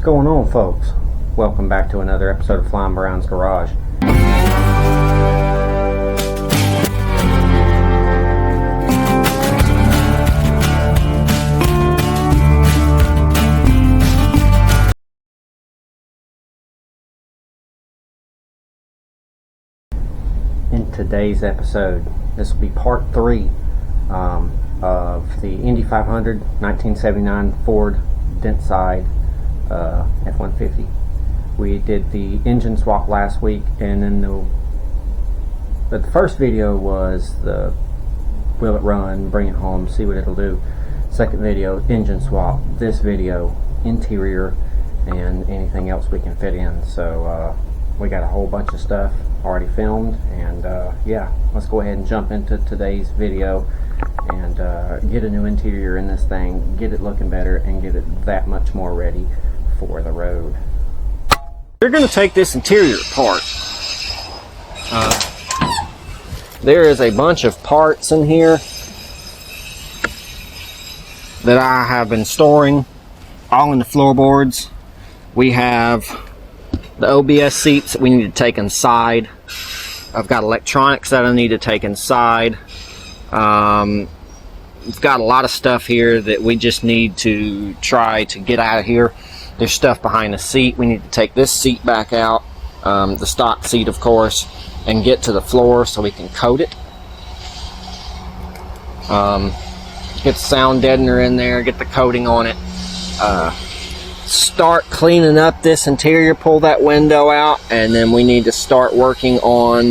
going on, folks? Welcome back to another episode of Flying Brown's Garage. In today's episode, this will be part 3 of the Indy 500 1979 Ford Dentside F-150. We did the engine swap last week, and then the first video was the will it run, bring it home, see what it'll do. Second video, engine swap. This video, interior and anything else we can fit in. So we got a whole bunch of stuff already filmed, and yeah, let's go ahead and jump into today's video and get a new interior in this thing, get it looking better, and get it that much more ready for the road. We're going to take this interior apart. There is a bunch of parts in here that I have been storing, all in the floorboards. We have the OBS seats that we need to take inside. I've got electronics that I need to take inside. We've got a lot of stuff here that we just need to try to get out of here. There's stuff behind the seat. We need to take this seat back out, the stock seat of course, and get to the floor so we can coat it. Get the sound deadener in there, get the coating on it. Start cleaning up this interior, pull that window out, and then we need to start working on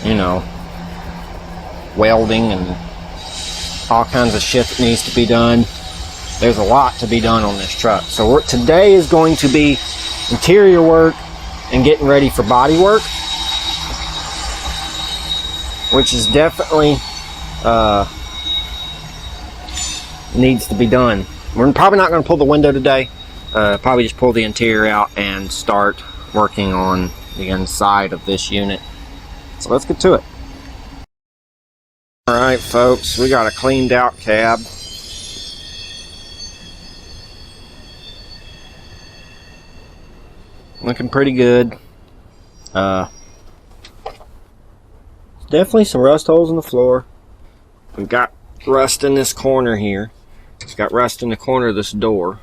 you know, welding and all kinds of shit that needs to be done. There's a lot to be done on this truck. So today is going to be interior work and getting ready for body work, which is definitely needs to be done. We're probably not going to pull the window today. Probably just pull the interior out and start working on the inside of this unit. So let's get to it. Alright folks, we got a cleaned out cab. Looking pretty good. Definitely some rust holes in the floor. We've got rust in this corner here. It's got rust in the corner of this door.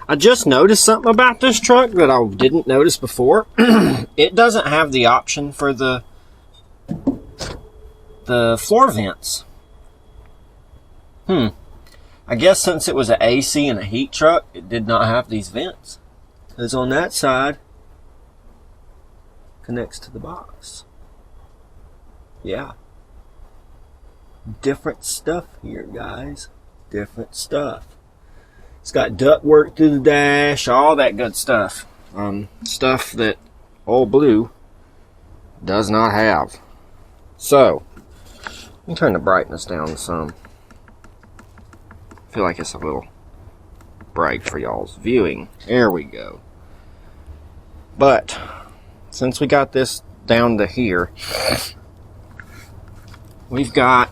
I just noticed something about this truck that I didn't notice before. It doesn't have the option for the floor vents. I guess since it was an AC and a heat truck, it did not have these vents. Because on that side, connects to the box. Yeah. Different stuff here, guys. Different stuff. It's got duct work through the dash, all that good stuff. Stuff that Old Blue does not have. So, let me turn the brightness down some. I feel like it's a little bright for y'all's viewing. There we go. But since we got this down to here, we've got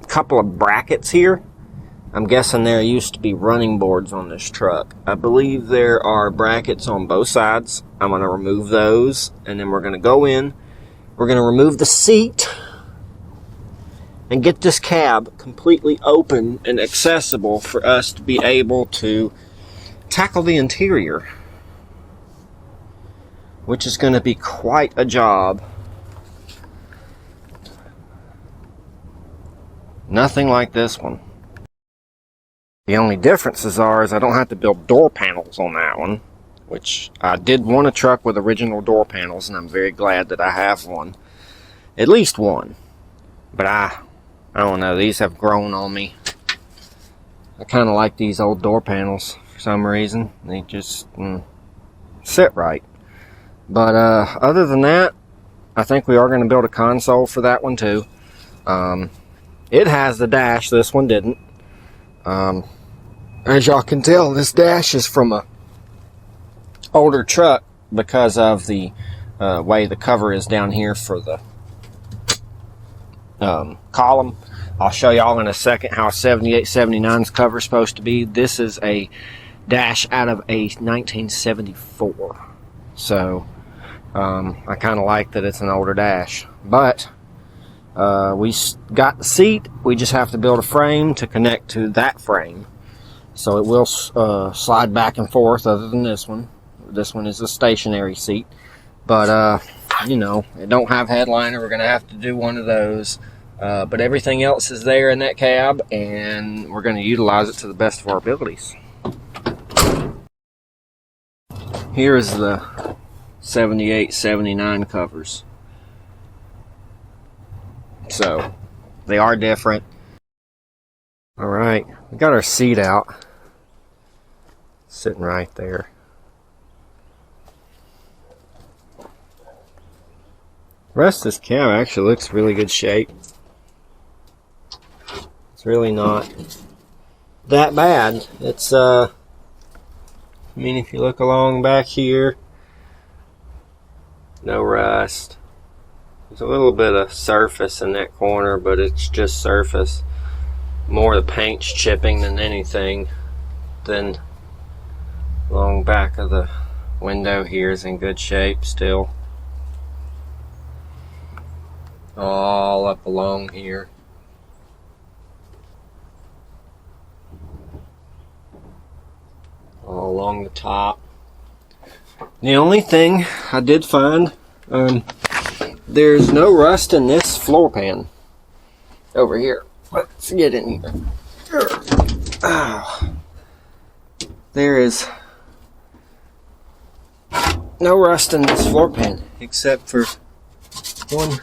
a couple of brackets here. I'm guessing there used to be running boards on this truck. I believe there are brackets on both sides. I'm going to remove those, and then we're going to go in. We're going to remove the seat and get this cab completely open and accessible for us to be able to tackle the interior, which is going to be quite a job. Nothing like this one. The only differences is I don't have to build door panels on that one, which I did want a truck with original door panels, and I'm very glad that I have one. At least one. But I don't know, these have grown on me. I kind of like these old door panels for some reason. They just sit right. But other than that, I think we are going to build a console for that one too. It has the dash, this one didn't. As y'all can tell, this dash is from a older truck because of the way the cover is down here for the column. I'll show y'all in a second how a 78-79's cover is supposed to be. This is a dash out of a 1974. So I kind of like that it's an older dash. But we got the seat. We just have to build a frame to connect to that frame. So it will slide back and forth other than this one. This one is a stationary seat. But, you know, it don't have headliner. We're going to have to do one of those. But everything else is there in that cab, and we're going to utilize it to the best of our abilities. Here is the 78-79 covers. So, they are different. Alright, we got our seat out. Sitting right there. The rest of this cab actually looks really good shape. It's really not that bad. It's I mean, if you look along back here, no rust. There's a little bit of surface in that corner, but it's just surface. More the paint's chipping than anything. Then along back of the window here is in good shape still. All up along here. All along the top. The only thing I did find, there's no rust in this floor pan over here. Let's get in here. Oh. There is no rust in this floor pan except for one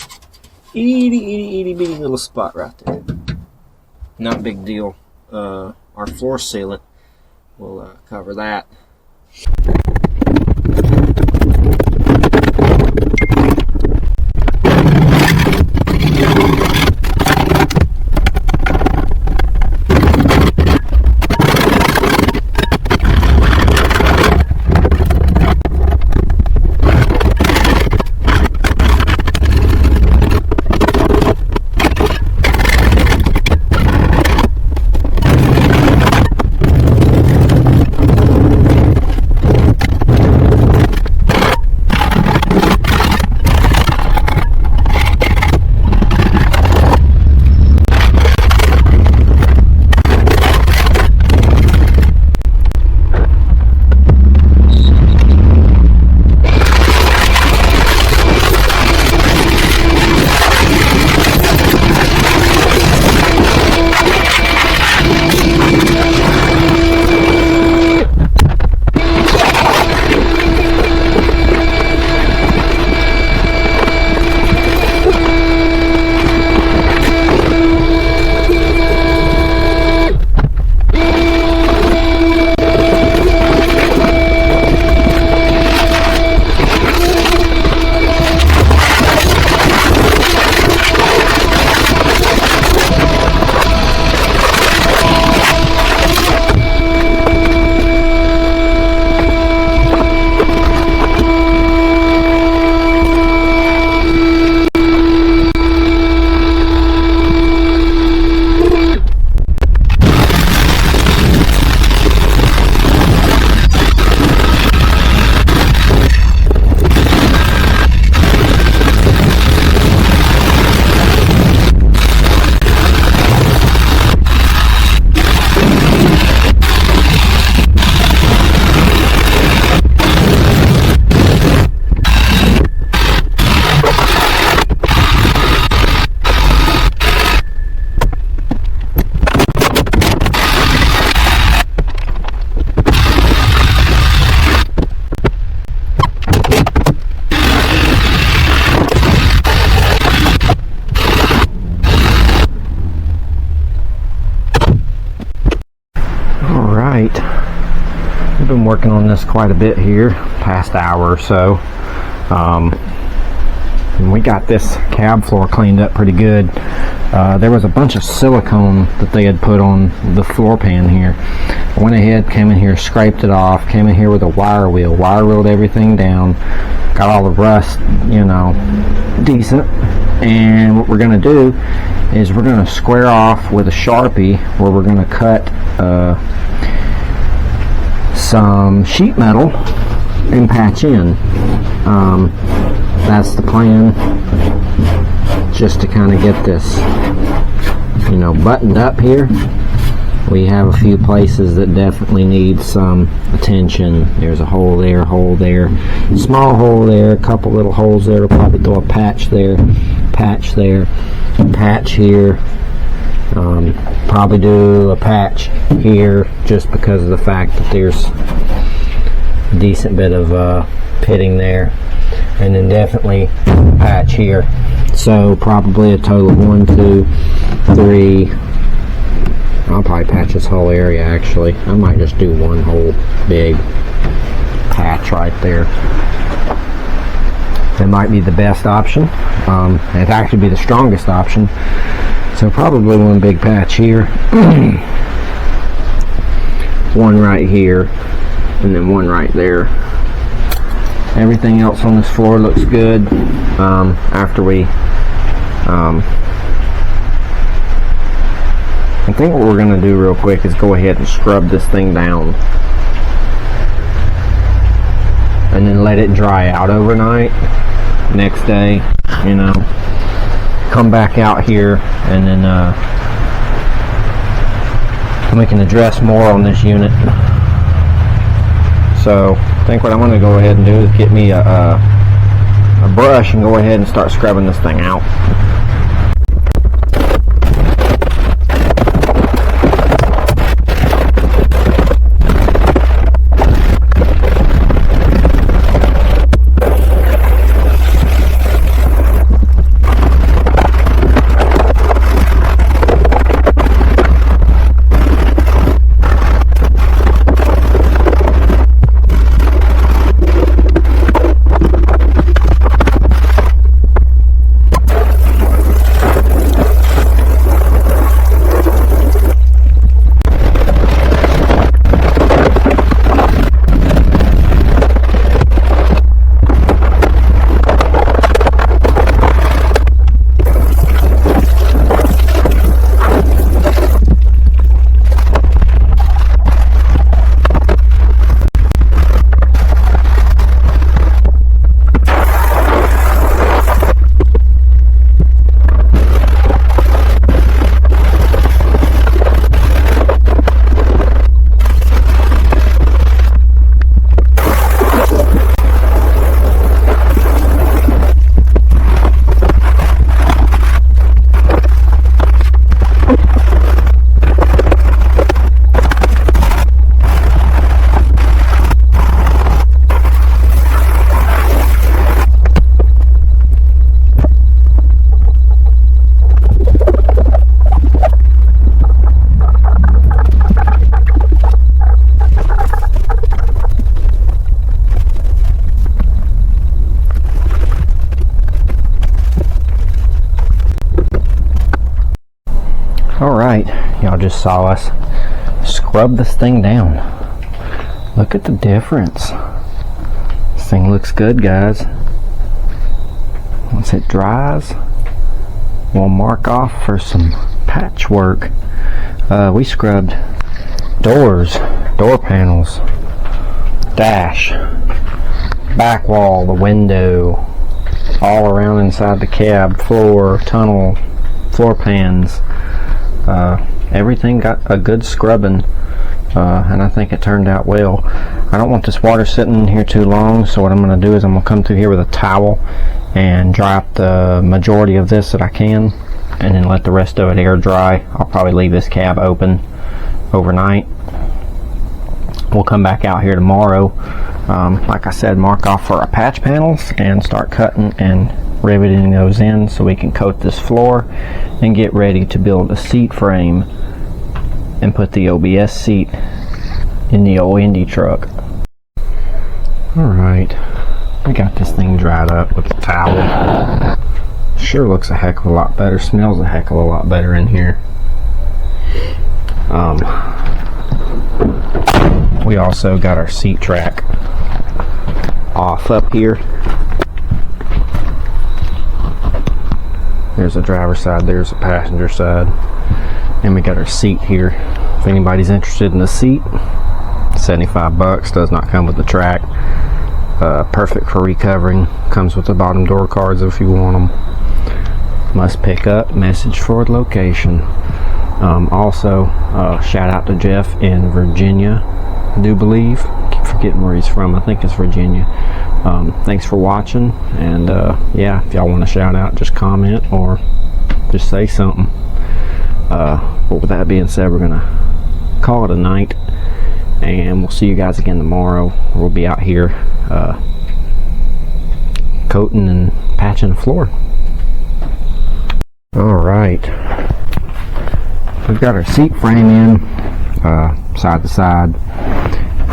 itty bitty little spot right there. Not a big deal. Our floor sealant will cover that. We've been working on this quite a bit here, past hour or so. And we got this cab floor cleaned up pretty good. There was a bunch of silicone that they had put on the floor pan here. I went ahead, came in here, scraped it off, came in here with a wire wheeled everything down, got all the rust, you know, decent. And what we're going to do is we're going to square off with a Sharpie where we're going to cut some sheet metal and patch in. That's the plan, just to kind of get this, you know, buttoned up here. We have a few places that definitely need some attention. There's a hole there, small hole there, a couple little holes there. We'll probably throw a patch there, patch here. Probably do a patch here just because of the fact that there's a decent bit of pitting there. And then definitely patch here. So probably a total of 1, 2, 3. I'll probably patch this whole area actually. I might just do one whole big patch right there. That might be the best option. It'd actually be the strongest option. So probably one big patch here. One right here. And then one right there. Everything else on this floor looks good. After we I think what we're going to do real quick is go ahead and scrub this thing down and then let it dry out overnight. Next day, you know, come back out here and then we can address more on this unit. So I think what I'm going to go ahead and do is get me a brush and go ahead and start scrubbing this thing out. Alright, y'all just saw us scrub this thing down. Look at the difference. This thing looks good, guys. Once it dries, we'll mark off for some patchwork. We scrubbed doors, door panels, dash, back wall, the window, all around inside the cab, floor, tunnel, floor pans. Everything got a good scrubbing, and I think it turned out well. I don't want this water sitting in here too long, so what I'm going to do is I'm going to come through here with a towel and dry up the majority of this that I can, and then let the rest of it air dry. I'll probably leave this cab open overnight. We'll come back out here tomorrow, like I said, mark off for our patch panels and start cutting and riveting those in so we can coat this floor and get ready to build a seat frame and put the OBS seat in the old Indy truck. Alright, I got this thing dried up with a towel. Sure looks a heck of a lot better, smells a heck of a lot better in here. We also got our seat track off up here. There's the driver's side, there's the passenger side. And we got our seat here. If anybody's interested in the seat, $75, does not come with the track. Perfect for recovering. Comes with the bottom door cards if you want them. Must pick up, message Ford location. Also, shout out to Jeff in Virginia, I do believe. Keep forgetting where he's from. I think it's Virginia. Thanks for watching, and yeah, if y'all want to shout out, just comment or just say something. But with that being said, we're gonna call it a night, and we'll see you guys again tomorrow. We'll be out here coating and patching the floor. Alright, we've got our seat frame in, side to side.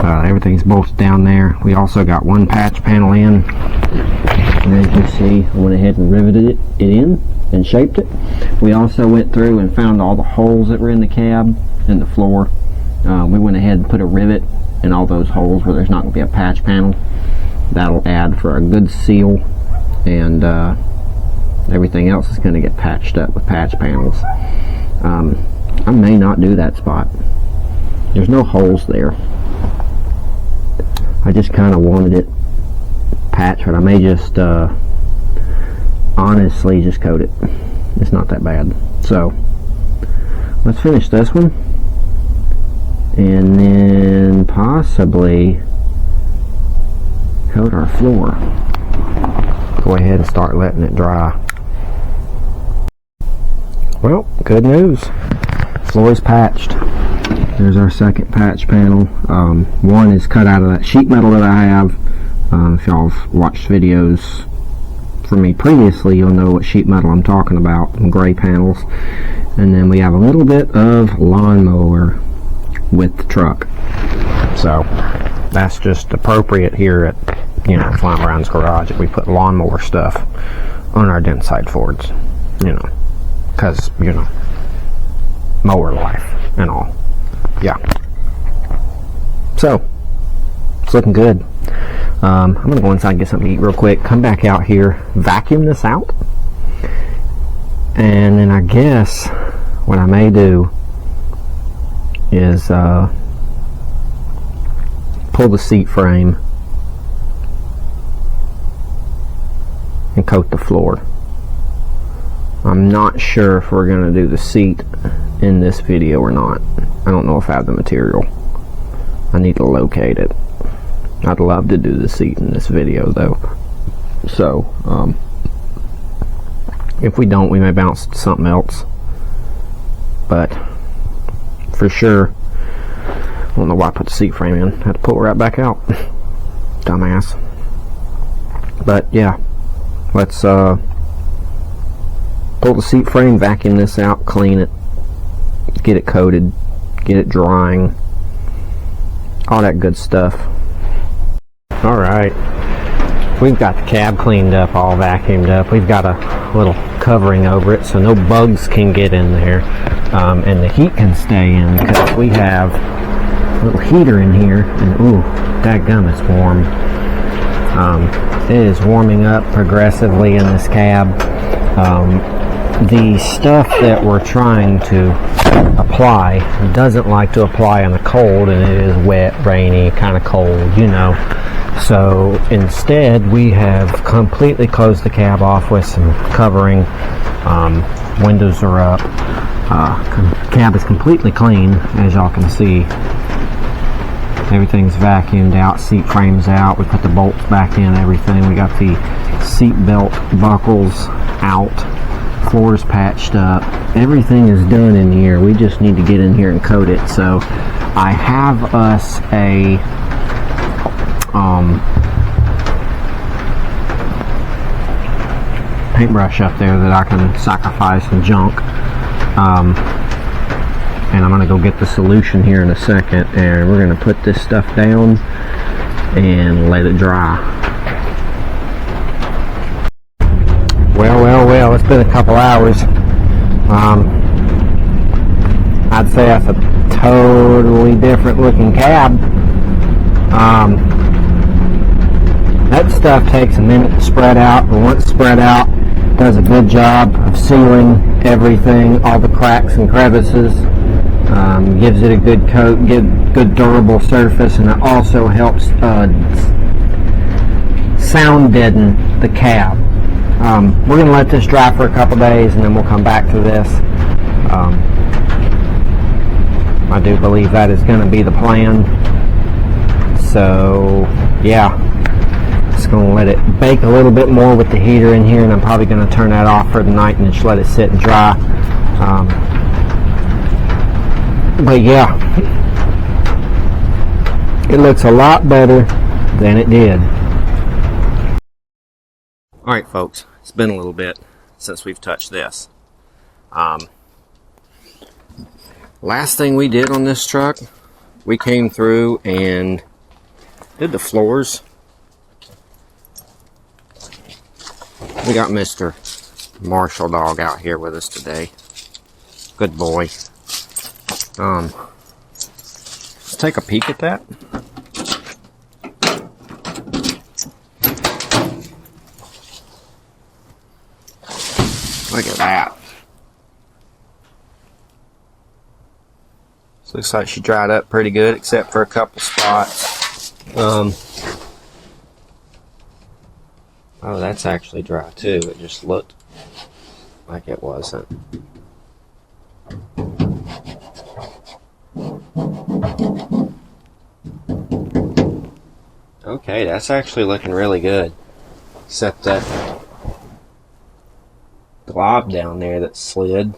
Everything's bolted down there. We also got one patch panel in, and as you see, I went ahead and riveted it in and shaped it. We also went through and found all the holes that were in the cab and the floor. We went ahead and put a rivet in all those holes where there's not going to be a patch panel. That'll add for a good seal, and everything else is going to get patched up with patch panels. I may not do that spot. There's no holes there. I just kind of wanted it patched, but I may just honestly just coat it. It's not that bad. So let's finish this one, and then possibly coat our floor. Go ahead and start letting it dry. Well, good news. Floor is patched. There's our second patch panel. One is cut out of that sheet metal that I have. If y'all have watched videos from me previously, you'll know what sheet metal I'm talking about, and gray panels. And then we have a little bit of lawnmower with the truck. So that's just appropriate here at, you know, Flying Brown's garage, if we put lawnmower stuff on our Dentside Fords, you know, because, you know, mower life and all. Yeah. So it's looking good. I'm gonna go inside and get something to eat real quick, come back out here, vacuum this out, and then I guess what I may do is pull the seat frame and coat the floor. I'm not sure if we're gonna do the seat in this video or not. I don't know if I have the material. I need to locate it. I'd love to do the seat in this video though. So if we don't, we may bounce to something else, but for sure, I don't know why I put the seat frame in. I had to pull it right back out. Dumbass. But yeah, let's pull the seat frame, vacuum this out, clean it, get it coated, get it drying, all that good stuff. Alright, we've got the cab cleaned up, all vacuumed up. We've got a little covering over it so no bugs can get in there, and the heat can stay in, because we have a little heater in here, and ooh, dadgum, it's warm. It is warming up progressively in this cab. The stuff that we're trying to apply doesn't like to apply in the cold, and it is wet, rainy, kind of cold, you know. So instead, we have completely closed the cab off with some covering. Windows are up. Cab is completely clean, as y'all can see. Everything's vacuumed out, seat frames out. We put the bolts back in, everything. We got the seat belt buckles out. Floor's patched up. Everything is done in here. We just need to get in here and coat it. So I have us a paintbrush up there that I can sacrifice and junk. And I'm going to go get the solution here in a second, and we're going to put this stuff down and let it dry. Well, it's been a couple hours. I'd say that's a totally different looking cab. That stuff takes a minute to spread out, but once spread out, Does a good job of sealing everything, all the cracks and crevices. Gives it a good coat, good durable surface, and it also helps sound deaden the cab. We're going to let this dry for a couple days and then we'll come back to this. I do believe that is going to be the plan. So yeah, just going to let it bake a little bit more with the heater in here, and I'm probably going to turn that off for the night and just let it sit and dry. But yeah, it looks a lot better than it did. Alright folks, it's been a little bit since we've touched this. Last thing we did on this truck, we came through and did the floors. We got Mr. Marshall Dog out here with us today. Good boy. Let's take a peek at that. Look at that. So looks like she dried up pretty good, except for a couple spots. Oh, that's actually dry too. It just looked like it wasn't. Okay, that's actually looking really good. Except that glob down there that slid.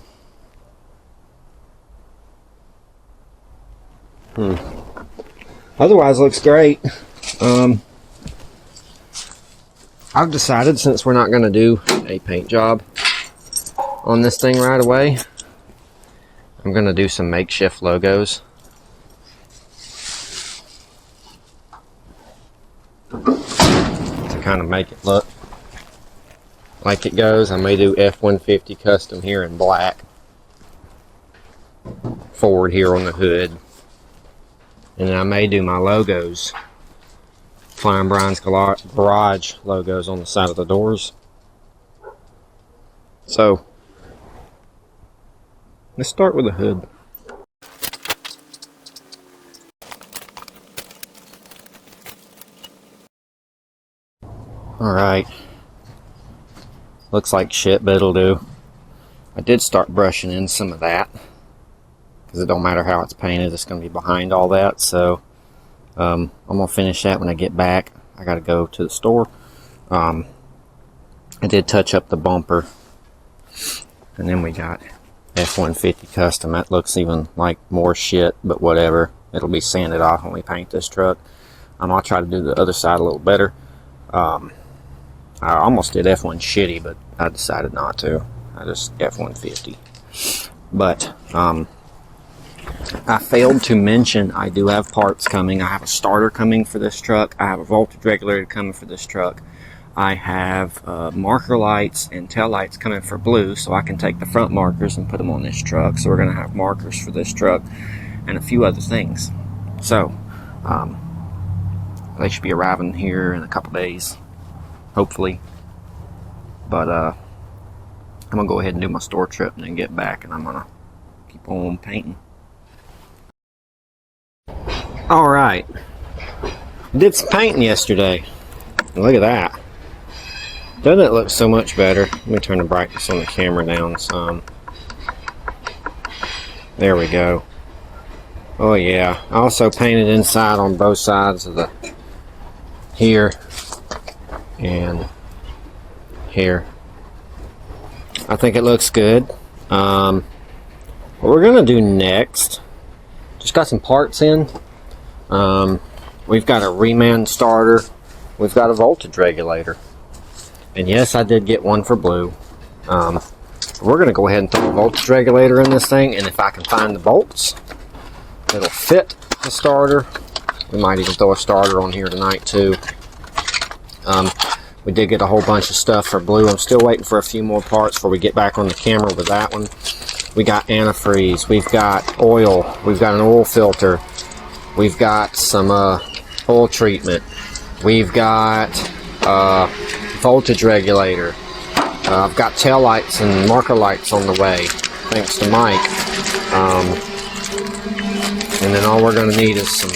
Otherwise looks great. I've decided, since we're not going to do a paint job on this thing right away, I'm going to do some makeshift logos. To kind of make it look like it goes. I may do F-150 custom here in black. Ford here on the hood. And then I may do my logos. Flying Brian's Garage logos on the side of the doors. So, let's start with the hood. Alright. Looks like shit, but it'll do. I did start brushing in some of that, because it don't matter how it's painted, it's going to be behind all that. So I'm going to finish that when I get back. I got to go to the store. I did touch up the bumper, and then we got F-150 custom. That looks even like more shit, but whatever. It'll be sanded off when we paint this truck. I'll try to do the other side a little better. I almost did F1 shitty, but I decided not to. I just F-150. But I failed to mention I do have parts coming. I have a starter coming for this truck. I have a voltage regulator coming for this truck. I have marker lights and tail lights coming for blue, so I can take the front markers and put them on this truck. So we're going to have markers for this truck and a few other things. So they should be arriving here in a couple days, hopefully. But I'm going to go ahead and do my store trip and then get back, and I'm going to keep on painting. Alright, did some painting yesterday. Look at that. Doesn't it look so much better? Let me turn the brightness on the camera down some. There we go. Oh yeah, I also painted inside on both sides of the here and here. I think it looks good. What we're gonna do next, just got some parts in. We've got a reman starter. We've got a voltage regulator. And yes, I did get one for blue. We're going to go ahead and throw a voltage regulator in this thing, and if I can find the bolts that'll fit the starter, we might even throw a starter on here tonight too. We did get a whole bunch of stuff for blue. I'm still waiting for a few more parts before we get back on the camera with that one. We got antifreeze, we've got oil, we've got an oil filter, we've got some oil treatment, we've got voltage regulator, I've got tail lights and marker lights on the way, thanks to Mike. And then all we're going to need is some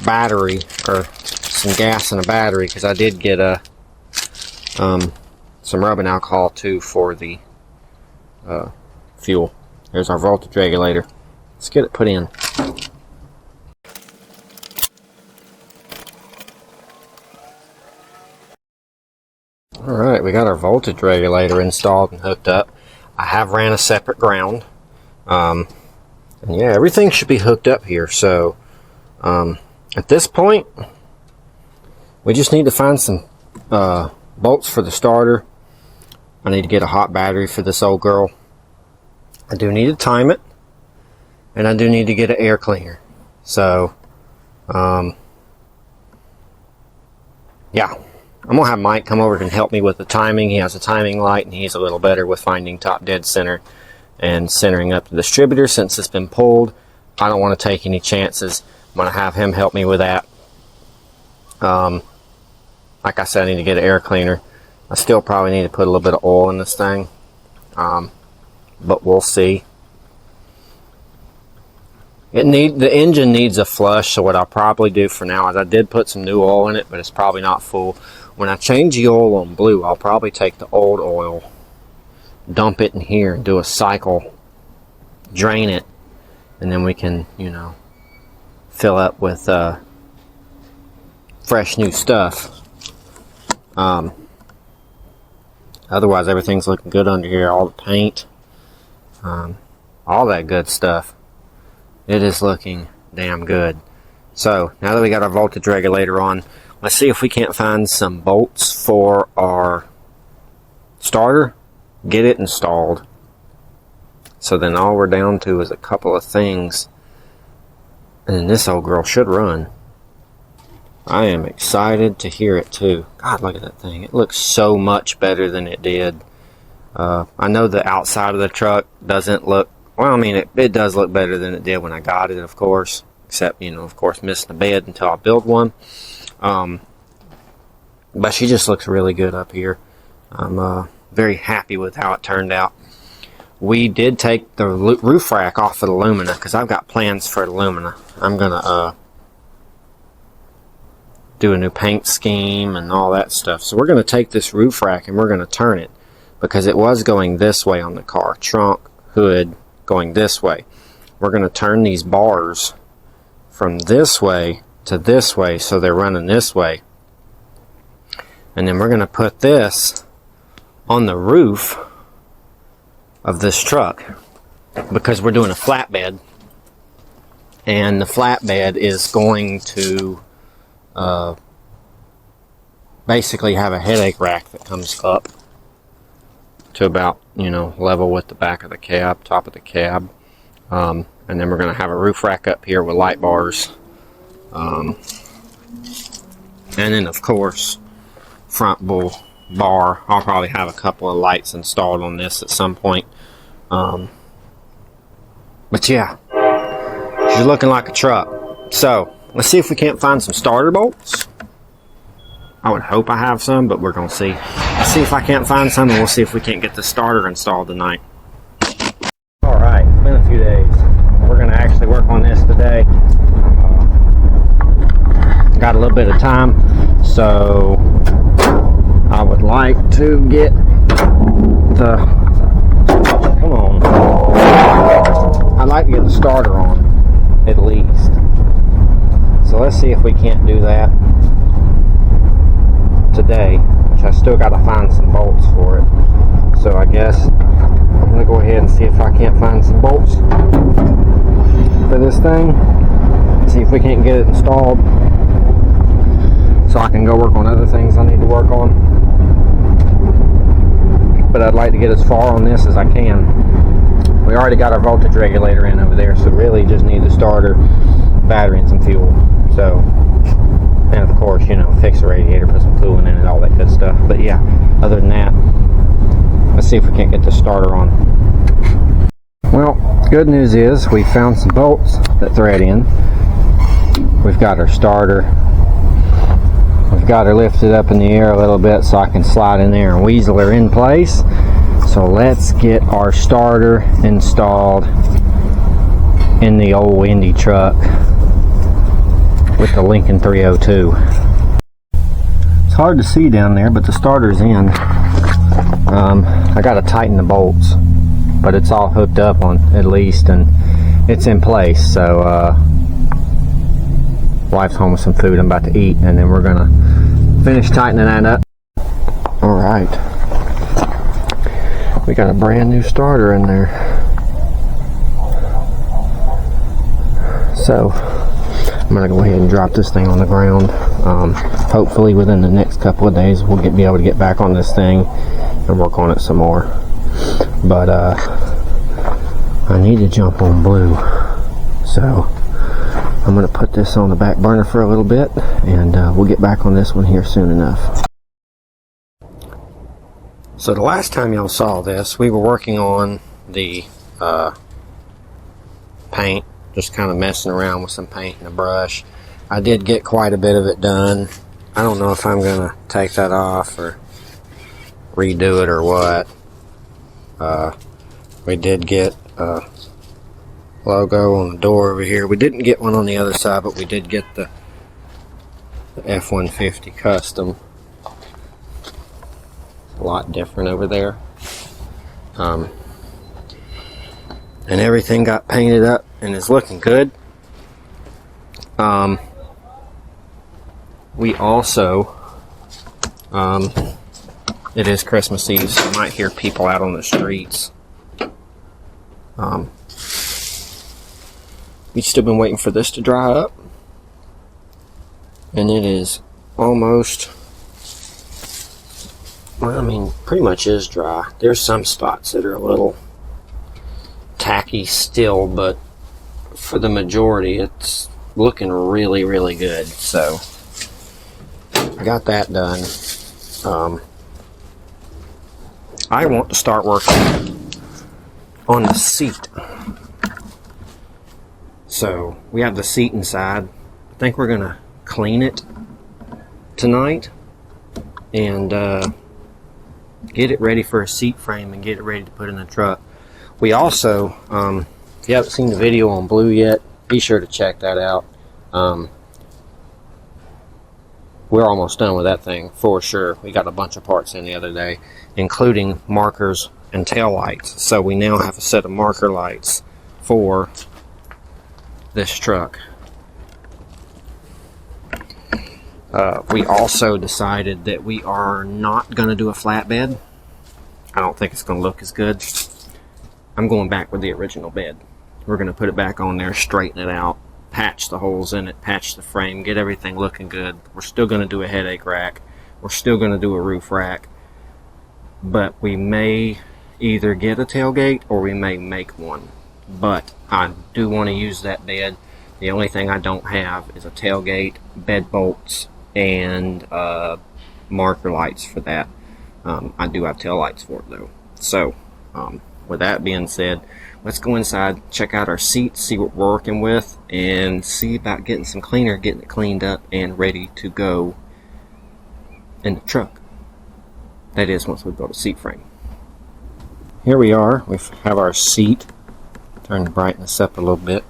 battery, or some gas and a battery, because I did get some rubbing alcohol too for the fuel. There's our voltage regulator. Let's get it put in. Alright, we got our voltage regulator installed and hooked up. I have ran a separate ground. And yeah, everything should be hooked up here. So at this point, we just need to find some bolts for the starter. I need to get a hot battery for this old girl. I do need to time it, and I do need to get an air cleaner. So yeah, I'm gonna have Mike come over and help me with the timing. He has a timing light, and he's a little better with finding top dead center and centering up the distributor. Since it's been pulled, I don't want to take any chances. I'm gonna have him help me with that. Like I said, I need to get an air cleaner. I still probably need to put a little bit of oil in this thing, but we'll see. The engine needs a flush, so what I'll probably do for now is I did put some new oil in it, but it's probably not full. When I change the oil on blue, I'll probably take the old oil, dump it in here, do a cycle, drain it, and then we can, you know, fill up with fresh new stuff. Otherwise, everything's looking good under here. All the paint, all that good stuff. It is looking damn good. So now that we got our voltage regulator on, let's see if we can't find some bolts for our starter, get it installed. So then all we're down to is a couple of things, and then this old girl should run. I am excited to hear it too. God, look at that thing. It looks so much better than it did. I know the outside of the truck doesn't look, well, I mean, it does look better than it did when I got it, of course. Except, you know, of course, missing the bed until I build one. But she just looks really good up here. I'm very happy with how it turned out. We did take the roof rack off of the Lumina, because I've got plans for the Lumina. I'm going to do a new paint scheme and all that stuff. So we're going to take this roof rack and we're going to turn it, because it was going this way on the car. Trunk, hood, going this way. We're going to turn these bars from this way to this way, so they're running this way. And then we're going to put this on the roof of this truck, because we're doing a flatbed, and the flatbed is going to basically have a headache rack that comes up to about, you know, level with the back of the cab, top of the cab. And then we're going to have a roof rack up here with light bars. And then, of course, front bull bar. I'll probably have a couple of lights installed on this at some point. But yeah, she's looking like a truck. So let's see if we can't find some starter bolts. I would hope I have some, but we're going to see. Let's see if I can't find some, and we'll see if we can't get the starter installed tonight. Alright, it's been a few days. We're going to actually work on this today. Got a little bit of time, so I would like to get the, come on, I'd like to get the starter on, at least. So let's see if we can't do that today, which I still got to find some bolts for it. So I guess I'm going to go ahead and see if I can't find some bolts for this thing, see if we can't get it installed, so I can go work on other things I need to work on. But I'd like to get as far on this as I can. We already got our voltage regulator in over there, so really just need the starter, battery, and some fuel. So, and of course, you know, fix the radiator, put some coolant in it, all that good stuff. But yeah, other than that, let's see if we can't get the starter on. Well, good news is we found some bolts that thread in. We've got our starter We've got her lifted up in the air a little bit so I can slide in there and weasel her in place. So let's get our starter installed in the old Indy truck with the Lincoln 302. It's hard to see down there, but the starter's in. I gotta tighten the bolts, but it's all hooked up on at least, and it's in place. So wife's home with some food I'm about to eat, and then we're gonna finish tightening that up. All right, we got a brand new starter in there. So I'm gonna go ahead and drop this thing on the ground. Hopefully within the next couple of days we'll be able to get back on this thing and work on it some more. But I need to jump on Blue, so I'm going to put this on the back burner for a little bit, and we'll get back on this one here soon enough. So the last time y'all saw this, we were working on the paint, just kind of messing around with some paint and a brush. I did get quite a bit of it done. I don't know if I'm going to take that off or redo it or what. We did get a logo on the door over here. We didn't get one on the other side, but we did get the F-150 custom. A lot different over there. And everything got painted up and is looking good. We also, it is Christmas Eve, so you might hear people out on the streets. We've still been waiting for this to dry up, and it is almost, well, I mean, pretty much is dry. There's some spots that are a little tacky still, but for the majority it's looking really, really good. So I got that done. I want to start working on the seat. So we have the seat inside. I think we're gonna clean it tonight and get it ready for a seat frame and get it ready to put in the truck. We also, if you haven't seen the video on Blue yet, be sure to check that out. We're almost done with that thing for sure. We got a bunch of parts in the other day, including markers and tail lights. So we now have a set of marker lights for this truck. We also decided that we are not going to do a flatbed. I don't think it's going to look as good. I'm going back with the original bed. We're going to put it back on there, straighten it out, patch the holes in it, patch the frame, get everything looking good. We're still going to do a headache rack. We're still going to do a roof rack. But we may either get a tailgate or we may make one. But I do want to use that bed. The only thing I don't have is a tailgate, bed bolts, and marker lights for that. I do have tail lights for it though. So with that being said, let's go inside, check out our seats, see what we're working with, and see about getting some cleaner, getting it cleaned up and ready to go in the truck. That is, once we build a seat frame. Here we are. We have our seat. Turn the brightness up a little bit.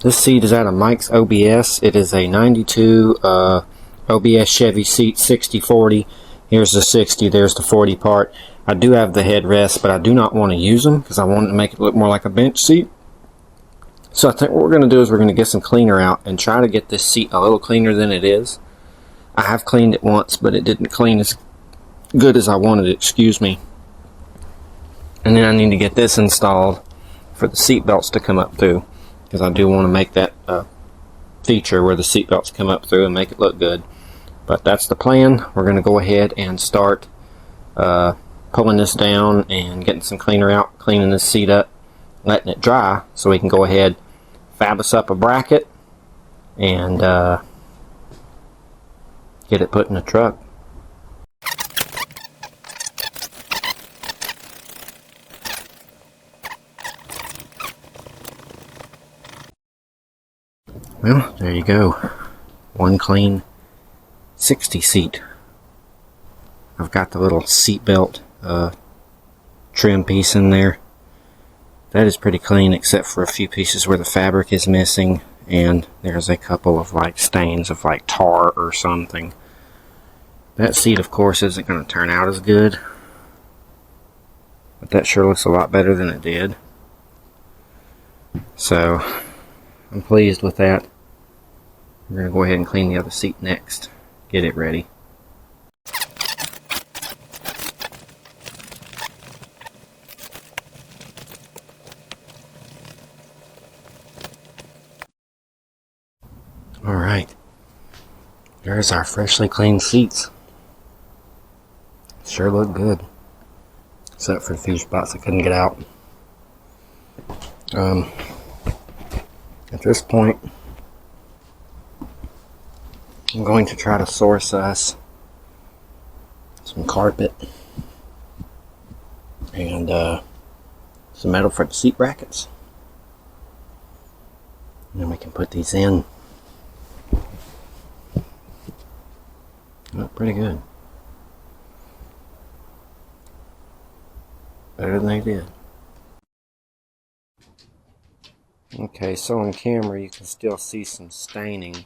This seat is out of Mike's OBS. It is a 92 OBS Chevy seat, 60/40. Here's the 60, there's the 40 part. I do have the headrest, but I do not want to use them because I want to make it look more like a bench seat. So I think what we're going to do is we're going to get some cleaner out and try to get this seat a little cleaner than it is. I have cleaned it once, but it didn't clean as good as I wanted it, excuse me. And then I need to get this installed for the seat belts to come up through, because I do want to make that feature where the seat belts come up through and make it look good. But that's the plan. We're going to go ahead and start pulling this down and getting some cleaner out, cleaning this seat up, letting it dry so we can go ahead, fab us up a bracket, and get it put in the truck. Well, there you go. One clean 60 seat. I've got the little seat belt trim piece in there. That is pretty clean, except for a few pieces where the fabric is missing, and there's a couple of like stains of like tar or something. That seat, of course, isn't going to turn out as good, but that sure looks a lot better than it did. So I'm pleased with that. We're going to go ahead and clean the other seat next, get it ready. Alright, there's our freshly cleaned seats. Sure look good, except for a few spots I couldn't get out. At this point, I'm going to try to source us some carpet and some metal for the seat brackets. And then we can put these in. Look pretty good. Better than they did. Okay, so on camera you can still see some staining.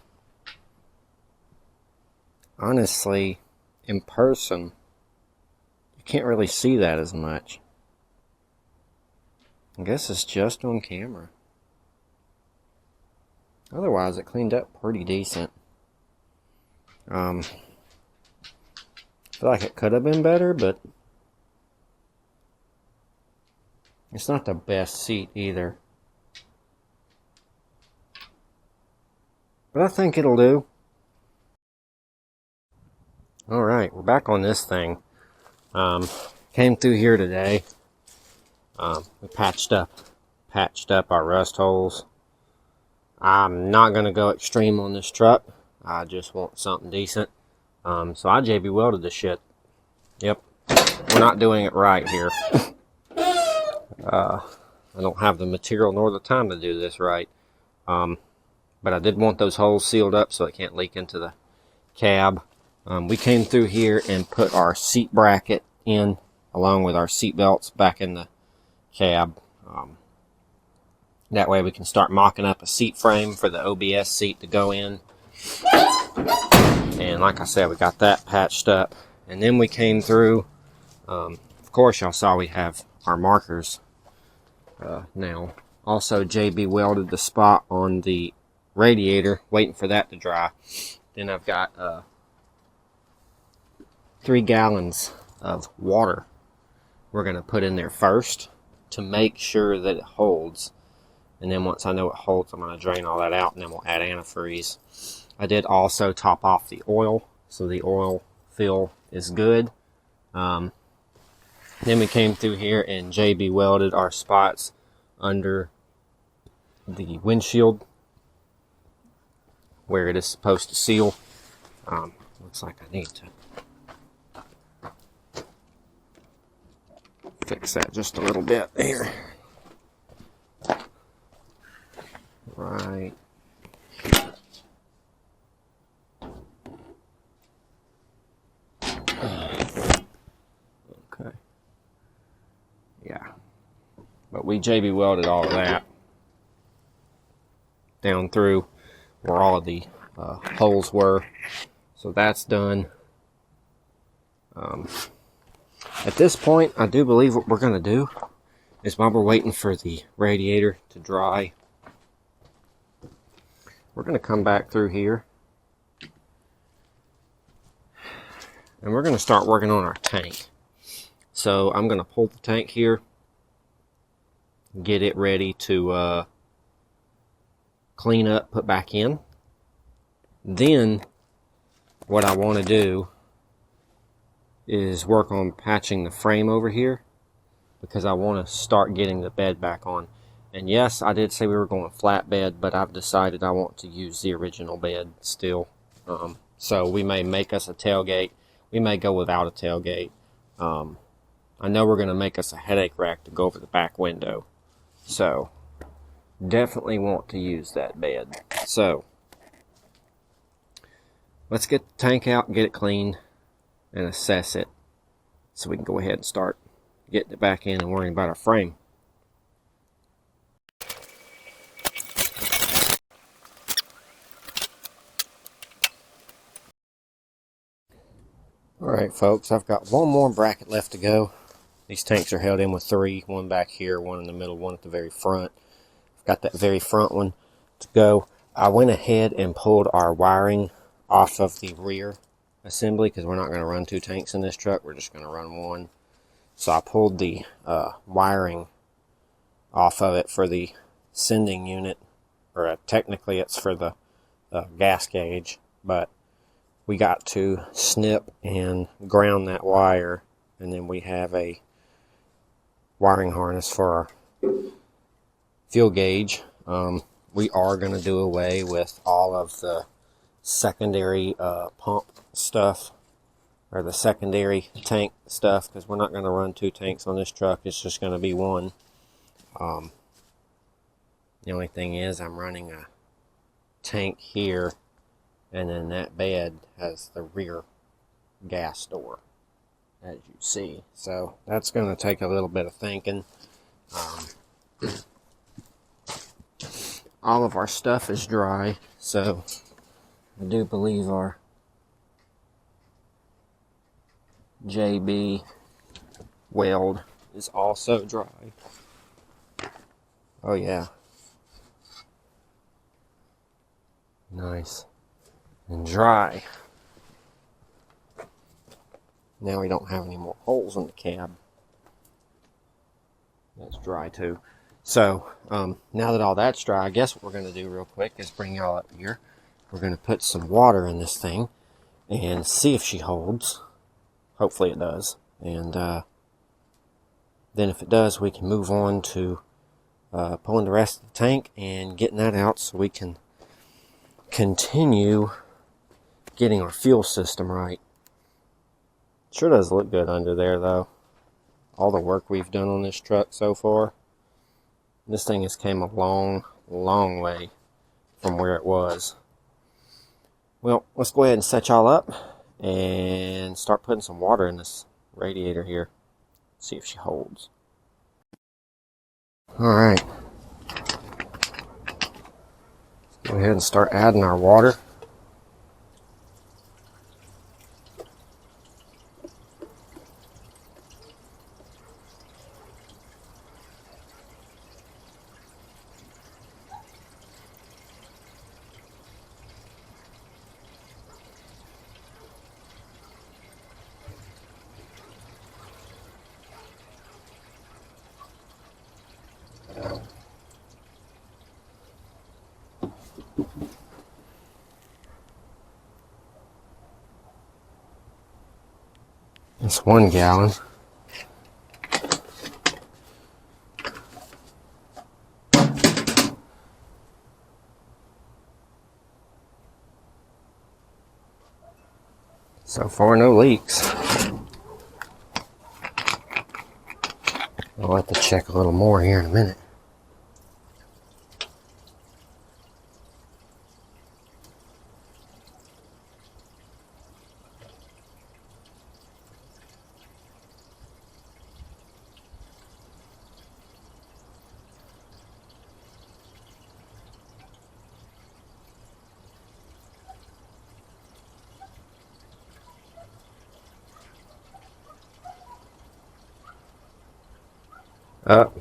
Honestly, in person, you can't really see that as much. I guess it's just on camera. Otherwise, it cleaned up pretty decent. I feel like it could have been better, but it's not the best seat either. But I think it'll do. Alright, we're back on this thing. Came through here today. We patched up our rust holes. I'm not going to go extreme on this truck. I just want something decent. So I JB welded this shit. Yep. We're not doing it right here. I don't have the material nor the time to do this right. But I did want those holes sealed up so it can't leak into the cab. We came through here and put our seat bracket in along with our seat belts back in the cab. That way we can start mocking up a seat frame for the OBS seat to go in. And like I said, we got that patched up. And then we came through. Of course, y'all saw we have our markers now. Also, JB welded the spot on the radiator, waiting for that to dry. Then I've got 3 gallons of water we're going to put in there first to make sure that it holds. And then once I know it holds, I'm going to drain all that out, and then we'll add antifreeze. I did also top off the oil, so the oil fill is good. Then we came through here and JB welded our spots under the windshield where it is supposed to seal. Looks like I need to fix that just a little bit there. Right. Okay. Yeah. But we JB welded all of that down through where all of the holes were. So that's done. At this point, I do believe what we're going to do is while we're waiting for the radiator to dry, we're going to come back through here and we're going to start working on our tank. So I'm going to pull the tank here, get it ready to clean up, put back in. Then what I want to do is work on patching the frame over here, because I want to start getting the bed back on. And yes, I did say we were going flat bed, but I've decided I want to use the original bed still. So we may make us a tailgate. We may go without a tailgate. I know we're going to make us a headache rack to go over the back window. So definitely want to use that bed. So let's get the tank out and get it cleaned and assess it so we can go ahead and start getting it back in and worrying about our frame. Alright folks, I've got one more bracket left to go. These tanks are held in with 3, one back here, one in the middle, one at the very front. I've got that very front one to go. I went ahead and pulled our wiring off of the rear assembly because we're not going to run 2 tanks in this truck. We're just going to run one. So I pulled the wiring off of it for the sending unit, or technically it's for the gas gauge, but we got to snip and ground that wire, and then we have a wiring harness for our fuel gauge. We are going to do away with all of the secondary pump stuff, or the secondary tank stuff, because we're not going to run 2 tanks on this truck. It's just going to be one. The only thing is I'm running a tank here, and then that bed has the rear gas door, as you see. So that's going to take a little bit of thinking. All of our stuff is dry, so I do believe our JB weld is also dry. Oh yeah. Nice and dry. Now we don't have any more holes in the cab. That's dry too. So now that all that's dry, I guess what we're going to do real quick is bring y'all up here. We're going to put some water in this thing and see if she holds. Hopefully it does. And then if it does, we can move on to pulling the rest of the tank and getting that out so we can continue getting our fuel system right. Sure does look good under there though. All the work we've done on this truck so far. This thing has came a long, long way from where it was. Well, let's go ahead and set y'all up and start putting some water in this radiator here. See if she holds. Alright. Go ahead and start adding our water. It's 1 gallon. So far, no leaks. I'll have to check a little more here in a minute. Up.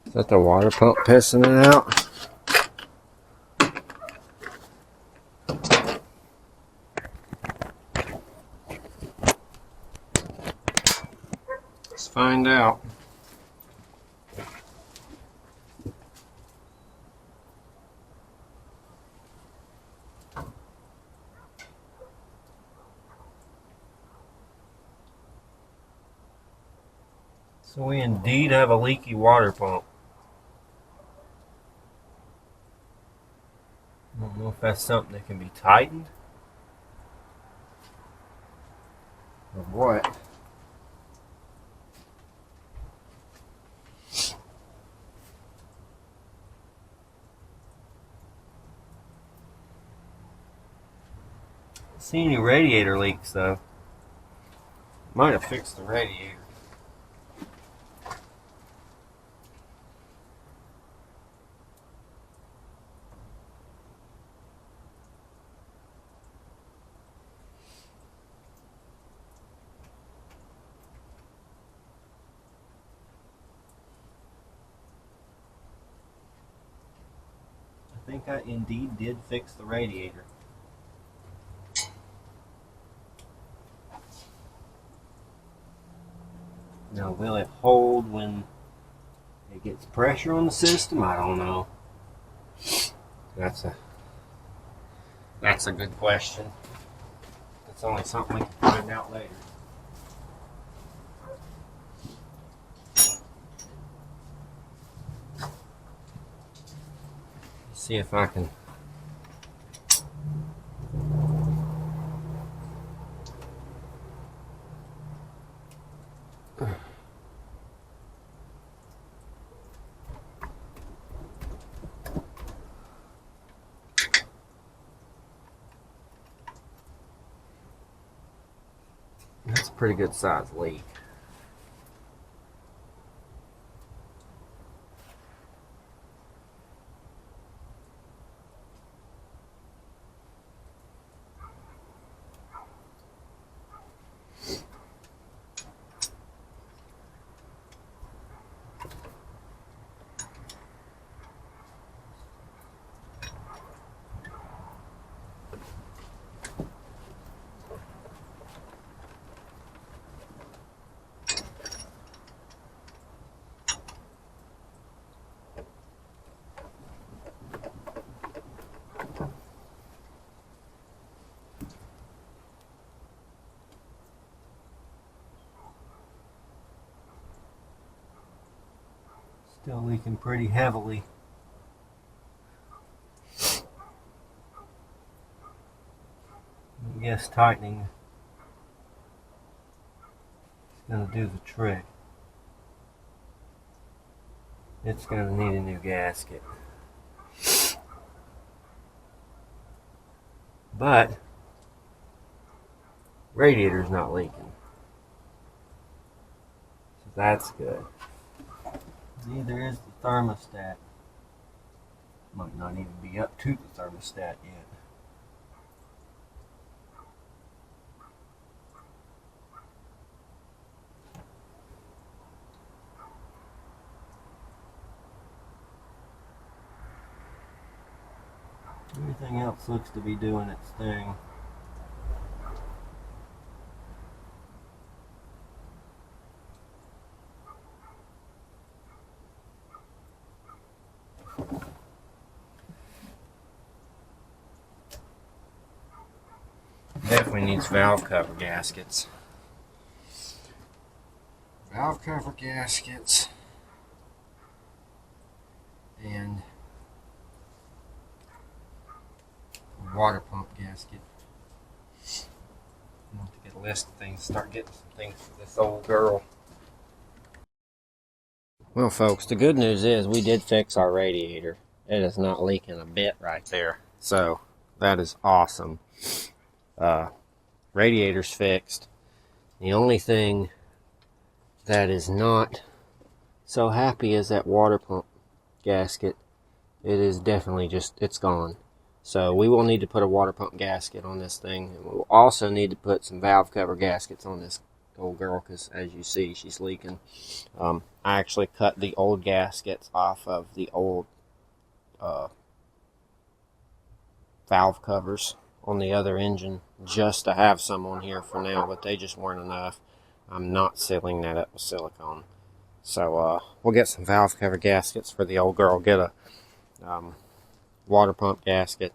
Is that the water pump pissing it out? Let's find out. So we indeed have a leaky water pump. I don't know if that's something that can be tightened, Or what? See any radiator leaks though. Might have fixed the radiator. I think I indeed did fix the radiator. Now, will it hold when it gets pressure on the system? I don't know. That's a good question. That's only something we can find out later. See if I can. That's a pretty good size leak. Still leaking pretty heavily. I guess tightening is going to do the trick. It's going to need a new gasket. But radiator's not leaking. So that's good. Neither is the thermostat. Might not even be up to the thermostat yet. Everything else looks to be doing its thing. Definitely needs valve cover gaskets. Valve cover gaskets and a water pump gasket. I want to get a list of things, start getting some things for this old girl. Well, folks, the good news is we did fix our radiator. It is not leaking a bit right there. So that is awesome. Radiator's fixed. The only thing that is not so happy is that water pump gasket. It is definitely it's gone. So we will need to put a water pump gasket on this thing. And we'll also need to put some valve cover gaskets on this old girl because, as you see, she's leaking. I actually cut the old gaskets off of the old valve covers on the other engine just to have some on here for now, but they just weren't enough. I'm not sealing that up with silicone. So we'll get some valve cover gaskets for the old girl, get a water pump gasket,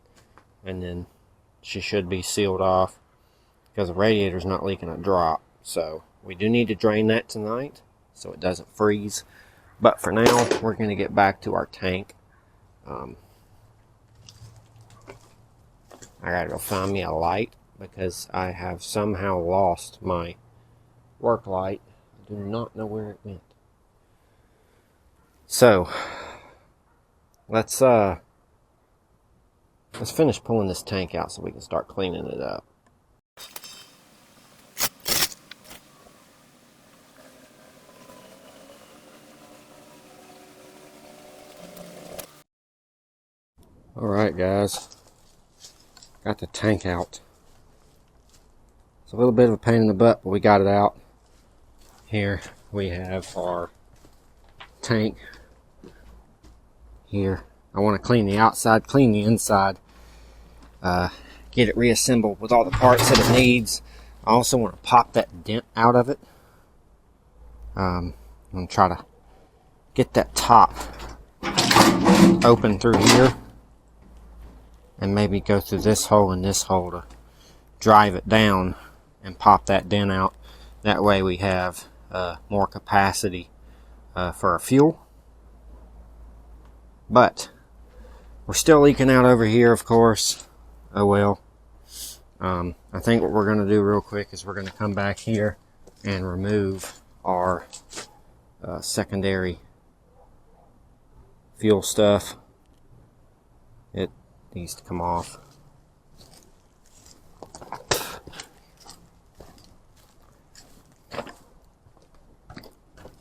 and then she should be sealed off because the radiator's not leaking a drop. So we do need to drain that tonight so it doesn't freeze. But for now, we're going to get back to our tank. I gotta go find me a light because I have somehow lost my work light. I do not know where it went. So let's finish pulling this tank out so we can start cleaning it up. Alright guys, got the tank out. It's a little bit of a pain in the butt, but we got it out. Here we have our tank. Here, I want to clean the outside, clean the inside, get it reassembled with all the parts that it needs. I also want to pop that dent out of it. I'm going to try to get that top open through here and maybe go through this hole and this hole to drive it down and pop that dent out. That way we have more capacity for our fuel. But we're still leaking out over here, of course. Oh well. I think what we're going to do real quick is we're going to come back here and remove our secondary fuel stuff. It needs to come off.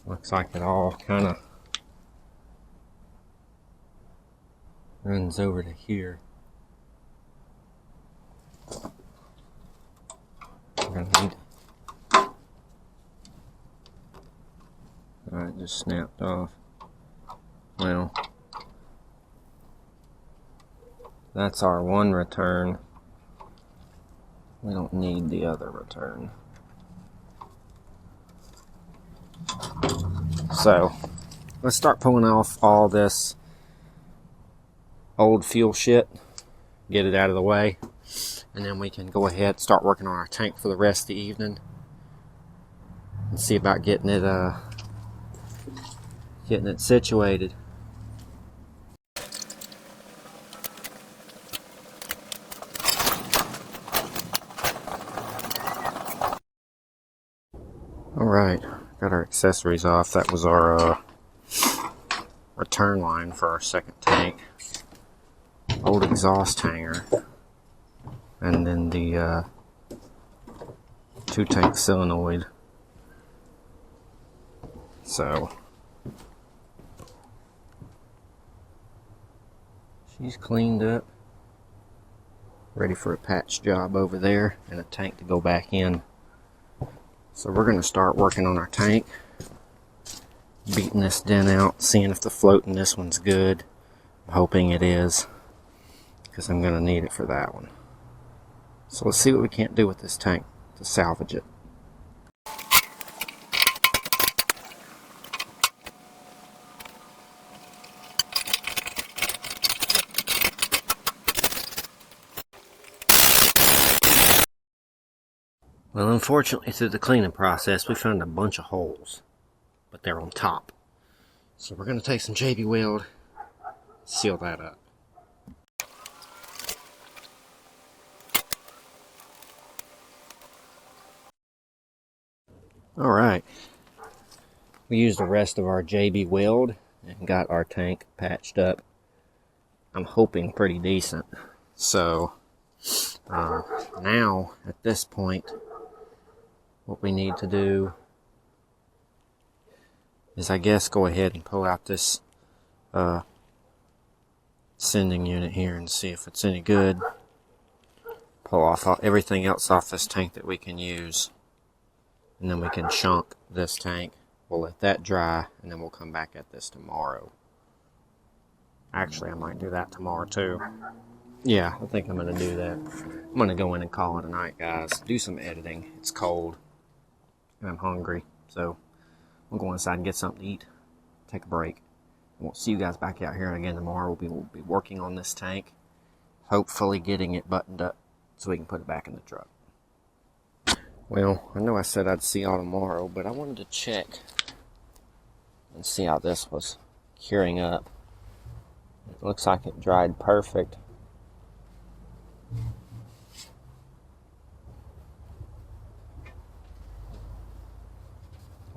Looks like it all kind of runs over to here. We're gonna need. Alright, just snapped off. Well, that's our one return. We don't need the other return. So, let's start pulling off all this old fuel shit, get it out of the way, and then we can go ahead and start working on our tank for the rest of the evening and see about getting it situated. Alright, got our accessories off. That was our return line for our second tank. Old exhaust hanger. And then the 2-tank solenoid. So she's cleaned up. Ready for a patch job over there and a tank to go back in. So we're going to start working on our tank, beating this dent out, seeing if the float in this one's good. I'm hoping it is, because I'm going to need it for that one. So let's see what we can't do with this tank to salvage it. Well, unfortunately, through the cleaning process, we found a bunch of holes, but they're on top. So we're going to take some JB Weld, seal that up. Alright, we used the rest of our JB Weld and got our tank patched up. I'm hoping pretty decent. So, now, at this point, what we need to do is, I guess, go ahead and pull out this sending unit here and see if it's any good. Pull off everything else off this tank that we can use, and then we can chunk this tank. We'll let that dry, and then we'll come back at this tomorrow. Actually, I might do that tomorrow too. Yeah, I think I'm going to do that. I'm going to go in and call it a night, guys. Do some editing. It's cold, and I'm hungry, so we'll go inside and get something to eat, take a break, and we'll see you guys back out here again tomorrow. We'll be working on this tank, hopefully getting it buttoned up so we can put it back in the truck. Well, I know I said I'd see y'all tomorrow, but I wanted to check and see how this was curing up. It looks like it dried perfect.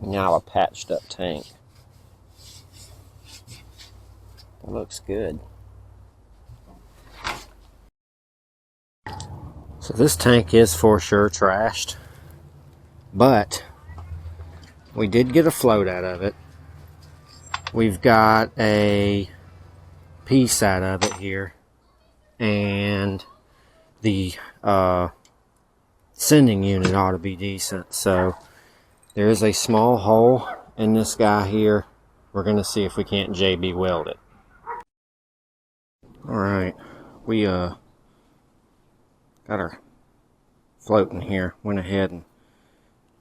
Now a patched up tank. That looks good. So this tank is for sure trashed, but we did get a float out of it. We've got a piece out of it here, and the sending unit ought to be decent. So there is a small hole in this guy here. We're going to see if we can't JB weld it. Alright, we got our float in here. Went ahead and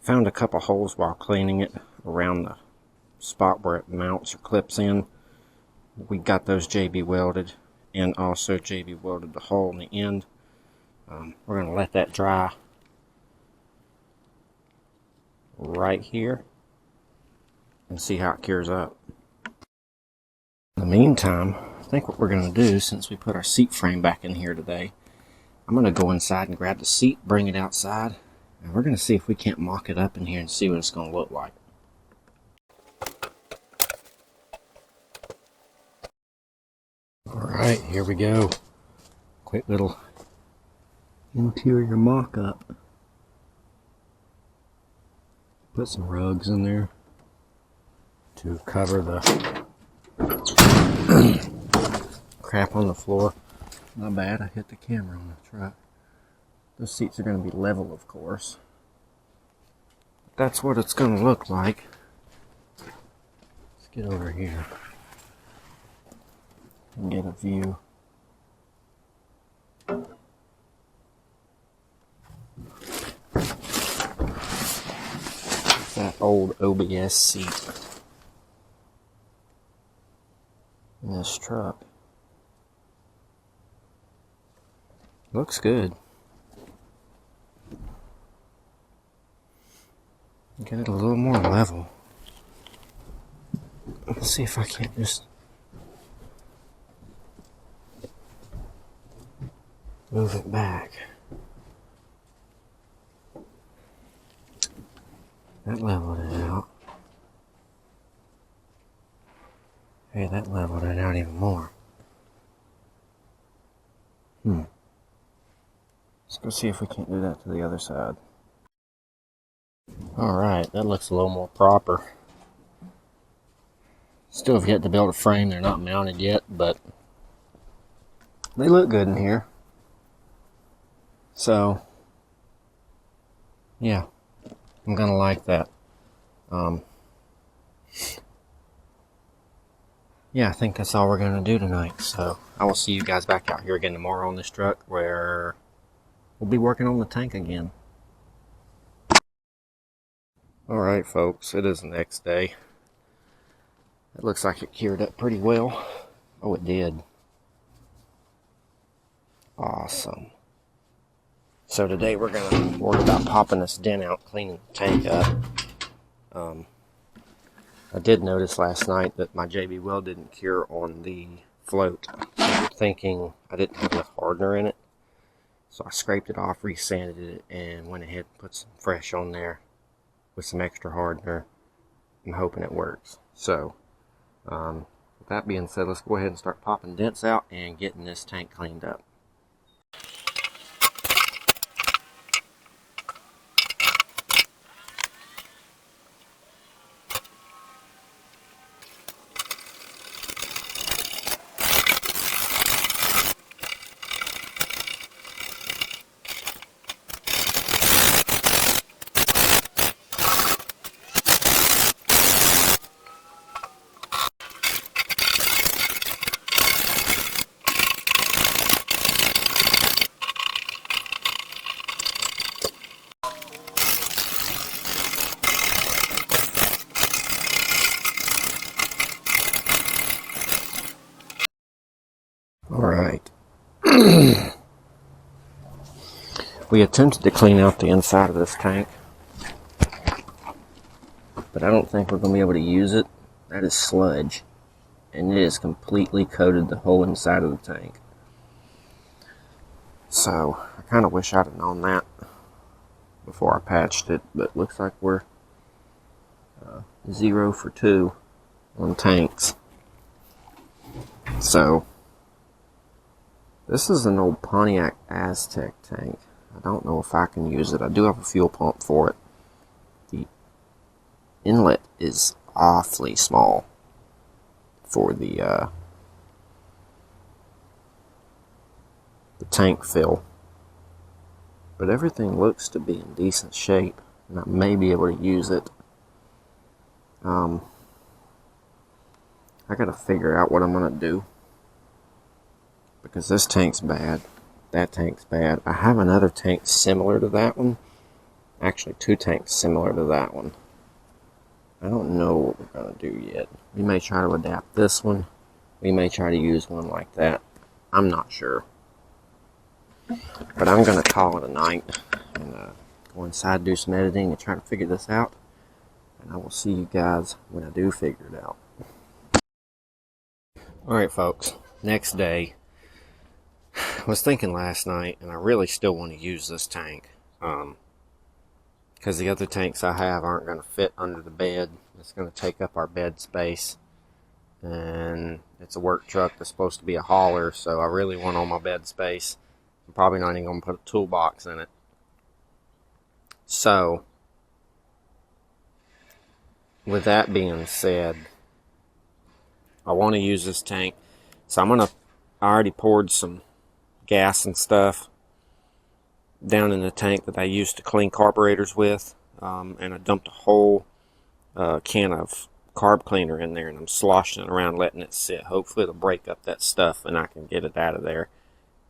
found a couple holes while cleaning it around the spot where it mounts or clips in. We got those JB welded, and also JB welded the hole in the end. We're going to let that dry right here and see how it cures up. In the meantime, I think what we're going to do, since we put our seat frame back in here today, I'm going to go inside and grab the seat, bring it outside, and we're going to see if we can't mock it up in here and see what it's going to look like. Alright, here we go. Quick little interior mock-up. Put some rugs in there to cover the crap on the floor. Not bad, I hit the camera on the truck. Those seats are going to be level, of course. That's what it's going to look like. Let's get over here and get a view. That old OBS seat in this truck. Looks good. Get it a little more level. Let's see if I can't just move it back. That leveled it out. Hey, that leveled it out even more. Let's go see if we can't do that to the other side. Alright, that looks a little more proper. Still have yet to build a frame. They're not mounted yet, but they look good in here. So, yeah, I'm gonna like that. Yeah, I think that's all we're gonna do tonight. So I will see you guys back out here again tomorrow on this truck, where we'll be working on the tank again. Alright folks, it is the next day. It looks like it cured up pretty well. Oh, it did. Awesome. So today we're going to worry about popping this dent out, cleaning the tank up. I did notice last night that my JB weld didn't cure on the float. I'm thinking I didn't have enough hardener in it. So I scraped it off, resanded it, and went ahead and put some fresh on there with some extra hardener. I'm hoping it works. So, with that being said, let's go ahead and start popping dents out and getting this tank cleaned up. Alright. We attempted to clean out the inside of this tank, but I don't think we're going to be able to use it. That is sludge, and it has completely coated the whole inside of the tank. So, I kind of wish I'd have known that before I patched it, but looks like we're 0 for 2 on tanks. So this is an old Pontiac Aztec tank. I don't know if I can use it. I do have a fuel pump for it. The inlet is awfully small for the tank fill, but everything looks to be in decent shape, and I may be able to use it. I gotta figure out what I'm gonna do, because this tank's bad, that tank's bad. I have another tank similar to that one, actually 2 tanks similar to that one. I don't know what we're gonna do yet. We may try to adapt this one, we may try to use one like that. I'm not sure. But I'm going to call it a night and go inside, do some editing, and try to figure this out. And I will see you guys when I do figure it out. Alright folks, next day. I was thinking last night, and I really still want to use this tank. Because the other tanks I have aren't going to fit under the bed. It's going to take up our bed space. And it's a work truck that's supposed to be a hauler, so I really want all my bed space. I'm probably not even going to put a toolbox in it. So, with that being said, I want to use this tank. So I already poured some gas and stuff down in the tank that I used to clean carburetors with. And I dumped a whole can of carb cleaner in there, and I'm sloshing it around, letting it sit. Hopefully it'll break up that stuff and I can get it out of there.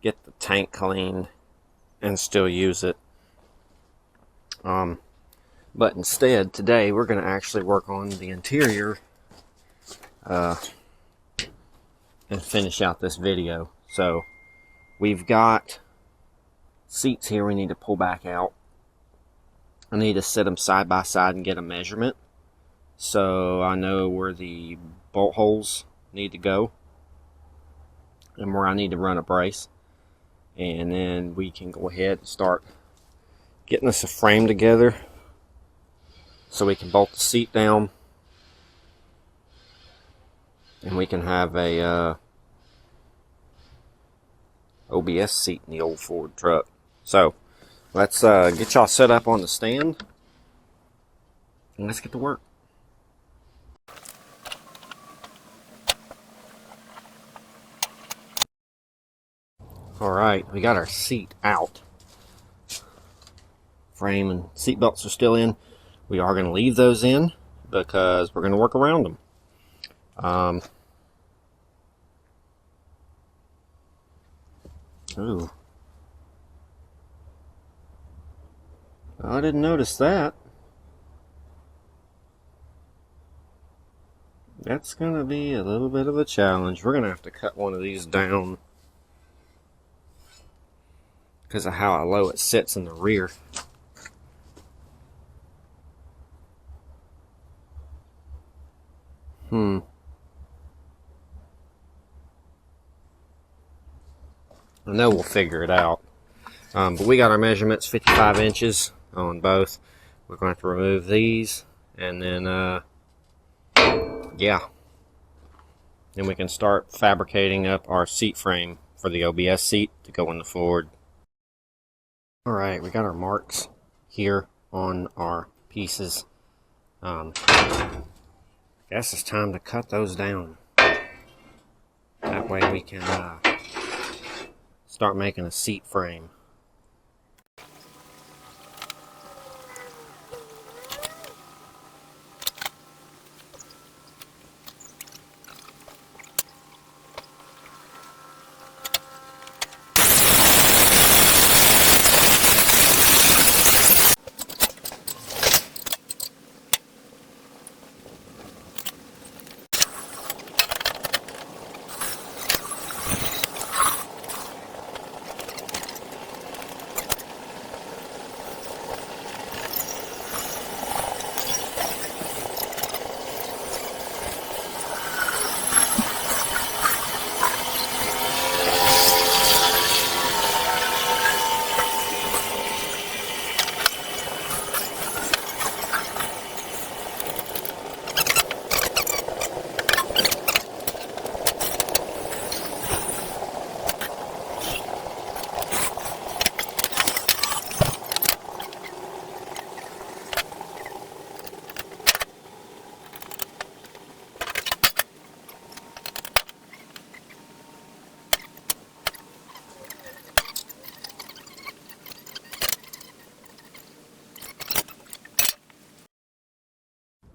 Get the tank cleaned and still use it. But instead, today we're going to actually work on the interior and finish out this video. So we've got seats here we need to pull back out. I need to set them side by side and get a measurement, so I know where the bolt holes need to go and where I need to run a brace. And then we can go ahead and start getting us a frame together so we can bolt the seat down, and we can have a OBS seat in the old Ford truck. So let's get y'all set up on the stand and let's get to work. Alright, we got our seat out. Frame and seat belts are still in. We are going to leave those in because we're going to work around them. Ooh. I didn't notice that. That's going to be a little bit of a challenge. We're going to have to cut one of these down because of how low it sits in the rear. I know we'll figure it out. But we got our measurements, 55 inches on both. We're going to have to remove these, and then, yeah. Then we can start fabricating up our seat frame for the OBS seat to go in the Ford. Alright, we got our marks here on our pieces. I guess it's time to cut those down. That way we can start making a seat frame.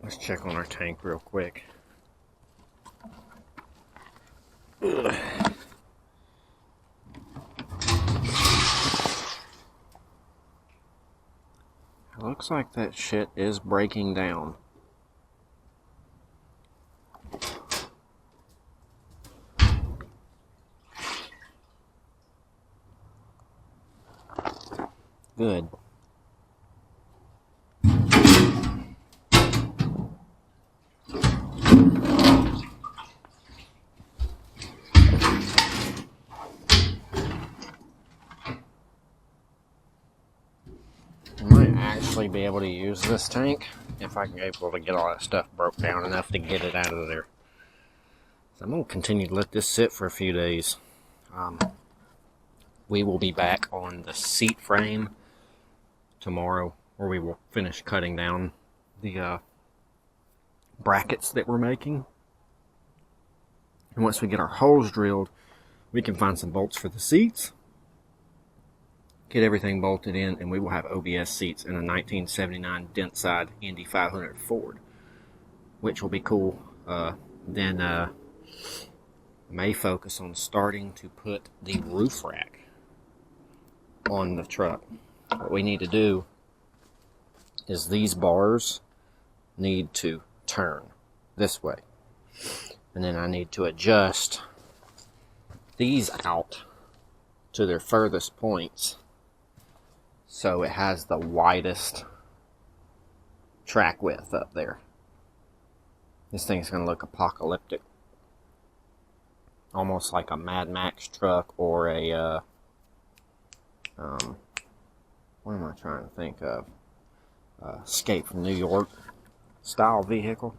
Let's check on our tank real quick. Ugh. Looks like that shit is breaking down. Good. I might actually be able to use this tank if I can be able to get all that stuff broke down enough to get it out of there. So I'm going to continue to let this sit for a few days. We will be back on the seat frame tomorrow, where we will finish cutting down the brackets that we're making. And once we get our holes drilled, we can find some bolts for the seats, get everything bolted in, and we will have OBS seats in a 1979 Dentside Indy 500 Ford, which will be cool. Then may focus on starting to put the roof rack on the truck. What we need to do is these bars need to turn this way, and then I need to adjust these out to their furthest points so it has the widest track width up there. This thing's going to look apocalyptic, almost like a Mad Max truck or a what am I trying to think of? Escape from New York style vehicle.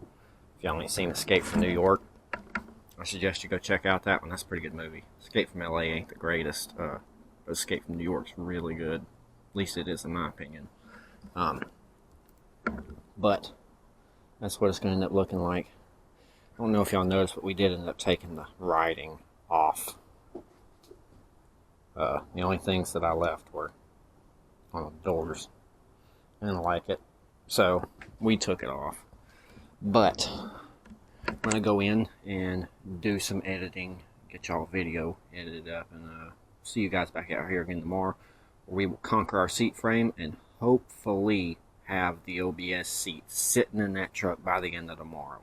If y'all ain't seen Escape from New York, I suggest you go check out that one. That's a pretty good movie. Escape from LA ain't the greatest, but Escape from New York's really good. At least it is in my opinion. But that's what it's going to end up looking like. I don't know if y'all noticed, but we did end up taking the writing off. The only things that I left were on the doors. I didn't like it, so we took it off. But I'm going to go in and do some editing, get y'all a video edited up, and see you guys back out here again tomorrow, where we will conquer our seat frame and hopefully have the OBS seat sitting in that truck by the end of tomorrow.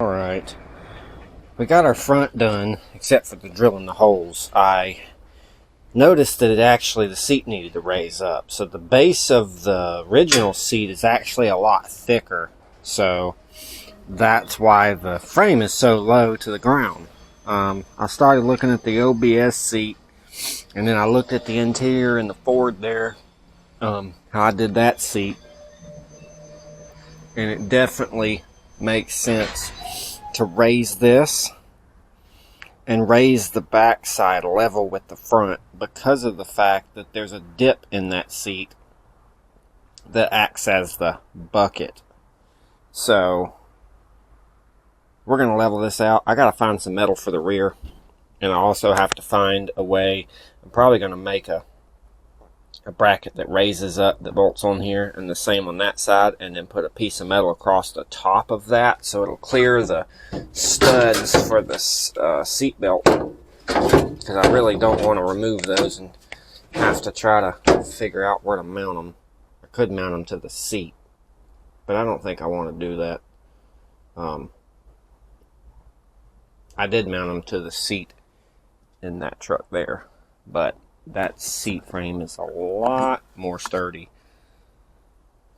Alright, we got our front done, except for the drilling the holes. I noticed that the seat needed to raise up. So the base of the original seat is actually a lot thicker. So that's why the frame is so low to the ground. I started looking at the OBS seat, and then I looked at the interior in the Ford there, how I did that seat. And it definitely makes sense to raise this and raise the back side level with the front, because of the fact that there's a dip in that seat that acts as the bucket. So we're going to level this out. I got to find some metal for the rear, and I also have to find a way. I'm probably going to make a bracket that raises up, that bolts on here, and the same on that side, and then put a piece of metal across the top of that so it'll clear the studs for the seat belt, because I really don't want to remove those and have to try to figure out where to mount them. I could mount them to the seat, but I don't think I want to do that. I did mount them to the seat in that truck there, but that seat frame is a lot more sturdy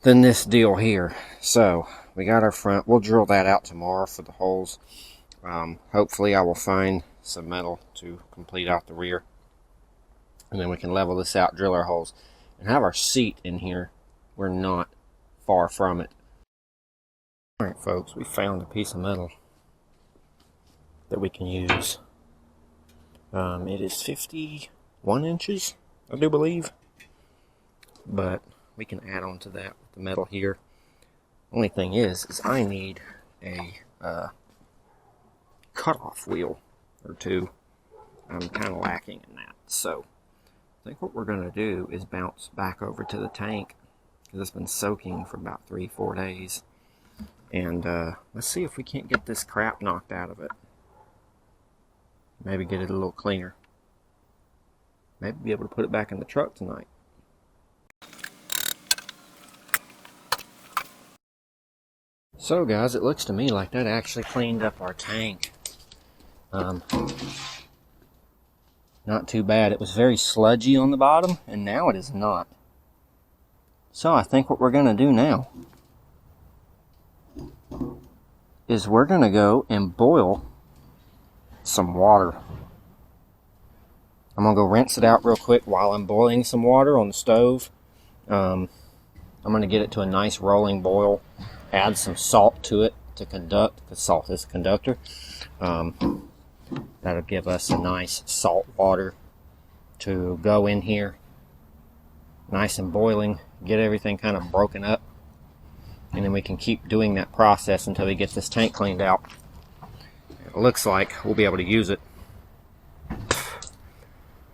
than this deal here. So we got our front. We'll drill that out tomorrow for the holes. Hopefully I will find some metal to complete out the rear, and then we can level this out, drill our holes, and have our seat in here. We're not far from it. Alright folks, we found a piece of metal that we can use. It is 51 inches, I do believe, but we can add on to that with the metal here. Only thing is I need a cutoff wheel or two. I'm kind of lacking in that, so I think what we're going to do is bounce back over to the tank, because it's been soaking for about 3-4 days, and let's see if we can't get this crap knocked out of it. Maybe get it a little cleaner. Maybe be able to put it back in the truck tonight. So guys, it looks to me like that actually cleaned up our tank. Not too bad. It was very sludgy on the bottom, and now it is not. So I think what we're going to do now is we're going to go and boil some water. I'm going to go rinse it out real quick while I'm boiling some water on the stove. I'm going to get it to a nice rolling boil, add some salt to it to conduct, because salt is a conductor. That'll give us a nice salt water to go in here, nice and boiling, get everything kind of broken up, and then we can keep doing that process until we get this tank cleaned out. It looks like we'll be able to use it,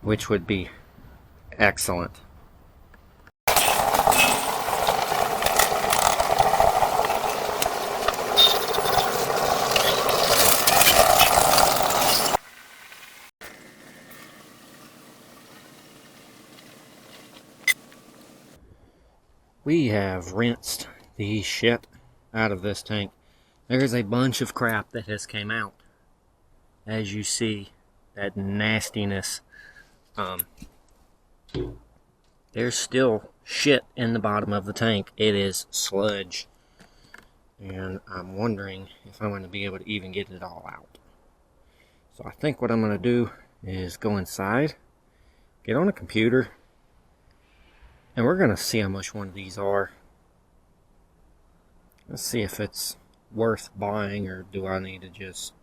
which would be excellent. We have rinsed the shit out of this tank. There's a bunch of crap that has came out. As you see, that nastiness. There's still shit in the bottom of the tank. It is sludge. And I'm wondering if I'm going to be able to even get it all out. So I think what I'm going to do is go inside, get on a computer, and we're going to see how much one of these are. Let's see if it's worth buying, or do I need to just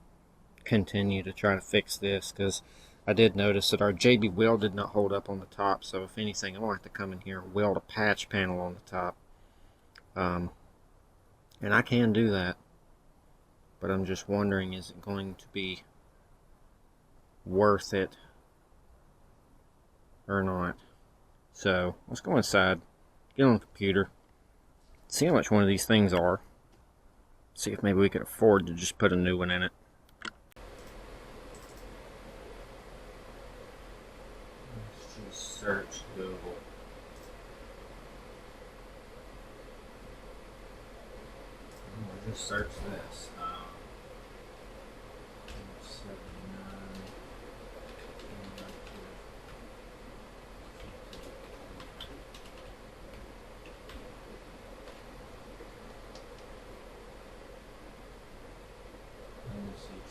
continue to try to fix this, because I did notice that our JB weld did not hold up on the top, so if anything I'm going to have to come in here and weld a patch panel on the top. And I can do that, but I'm just wondering, is it going to be worth it or not? So let's go inside, get on the computer, see how much one of these things are, see if maybe we can afford to just put a new one in it. Let's just search Google. We'll just search this. 79.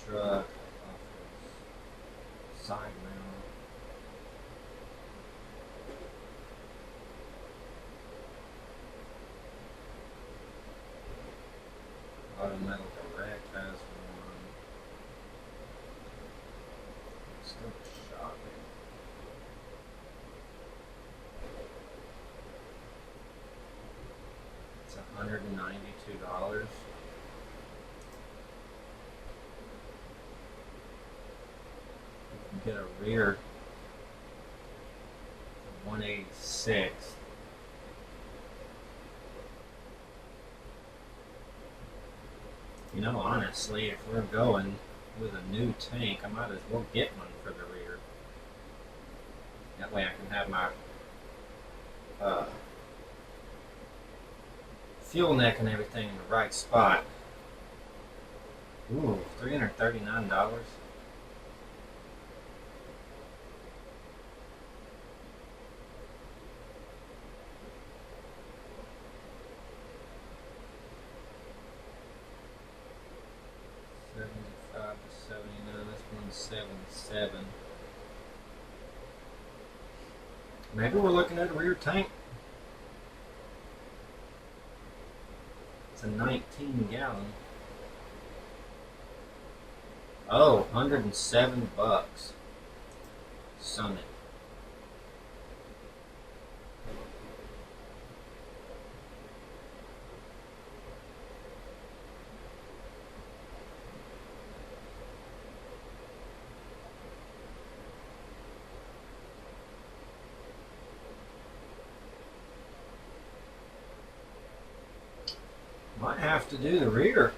Truck, side mount, automatic direct has one. Still shopping. It's $192. Get a rear 186. You know, honestly, if we're going with a new tank, I might as well get one for the rear. That way I can have my fuel neck and everything in the right spot. Ooh, $339. Maybe we're looking at a rear tank. It's a 19 gallon. Oh, $107. Summit. Might have to do the rear.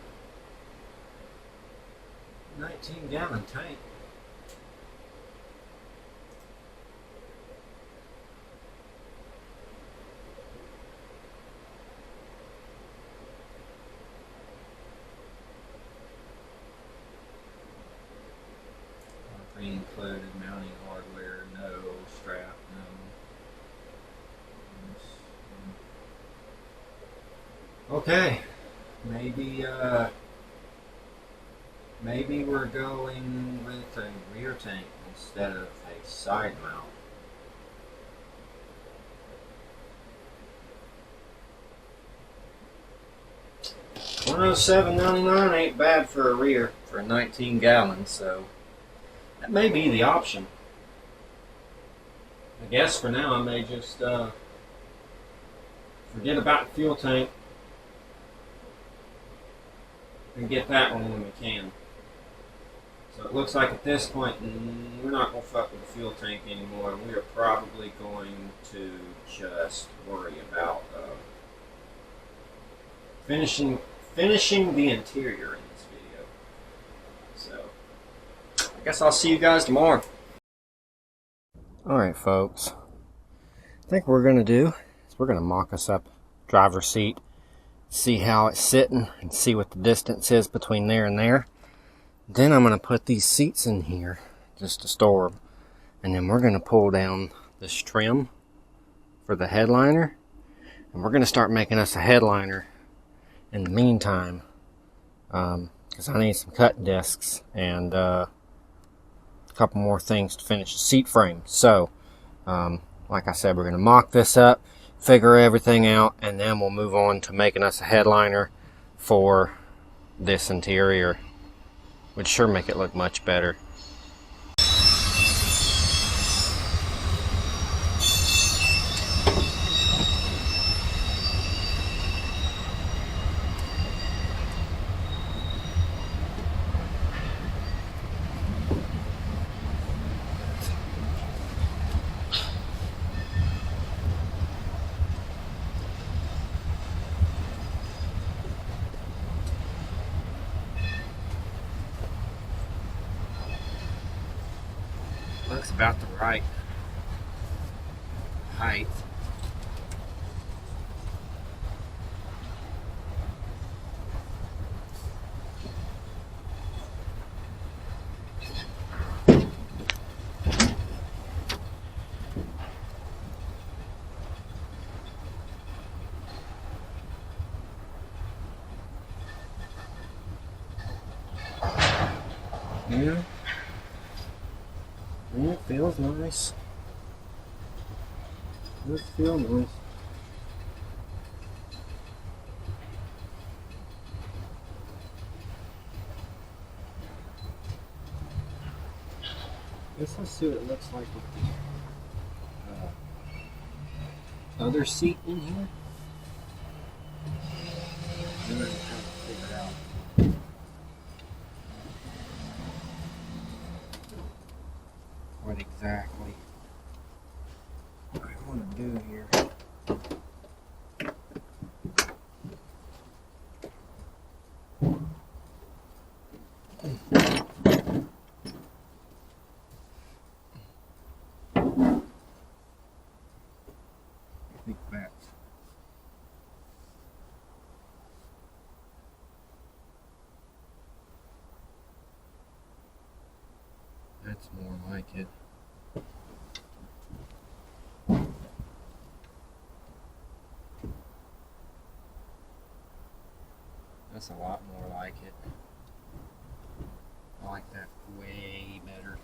19 gallon tank. Included mounting hardware, no. Strap, no. Okay, maybe we're going with a rear tank instead of a side mount. $107.99 ain't bad for a rear for a 19 gallon, so that may be the option. I guess for now I may just forget about the fuel tank and get that one when we can. So it looks like at this point we're not going to fuck with the fuel tank anymore. We are probably going to just worry about finishing the interior in this video. So I guess I'll see you guys tomorrow. Alright folks, I think what we're going to do is we're going to mock us up driver's seat, see how it's sitting, and see what the distance is between there and there. Then I'm going to put these seats in here just to store them. And then we're going to pull down this trim for the headliner. And we're going to start making us a headliner in the meantime. Because I need some cut discs and a couple more things to finish the seat frame. So, like I said, we're going to mock this up, figure everything out, and then we'll move on to making us a headliner for this interior. Would sure make it look much better. Looks about the right height. Yeah. It feels nice. It feels nice. Let's see what it looks like with the other seat in here. I'm trying to figure out. What exactly I want to do here. I think that's more like it. That's a lot more like it. I like that way better.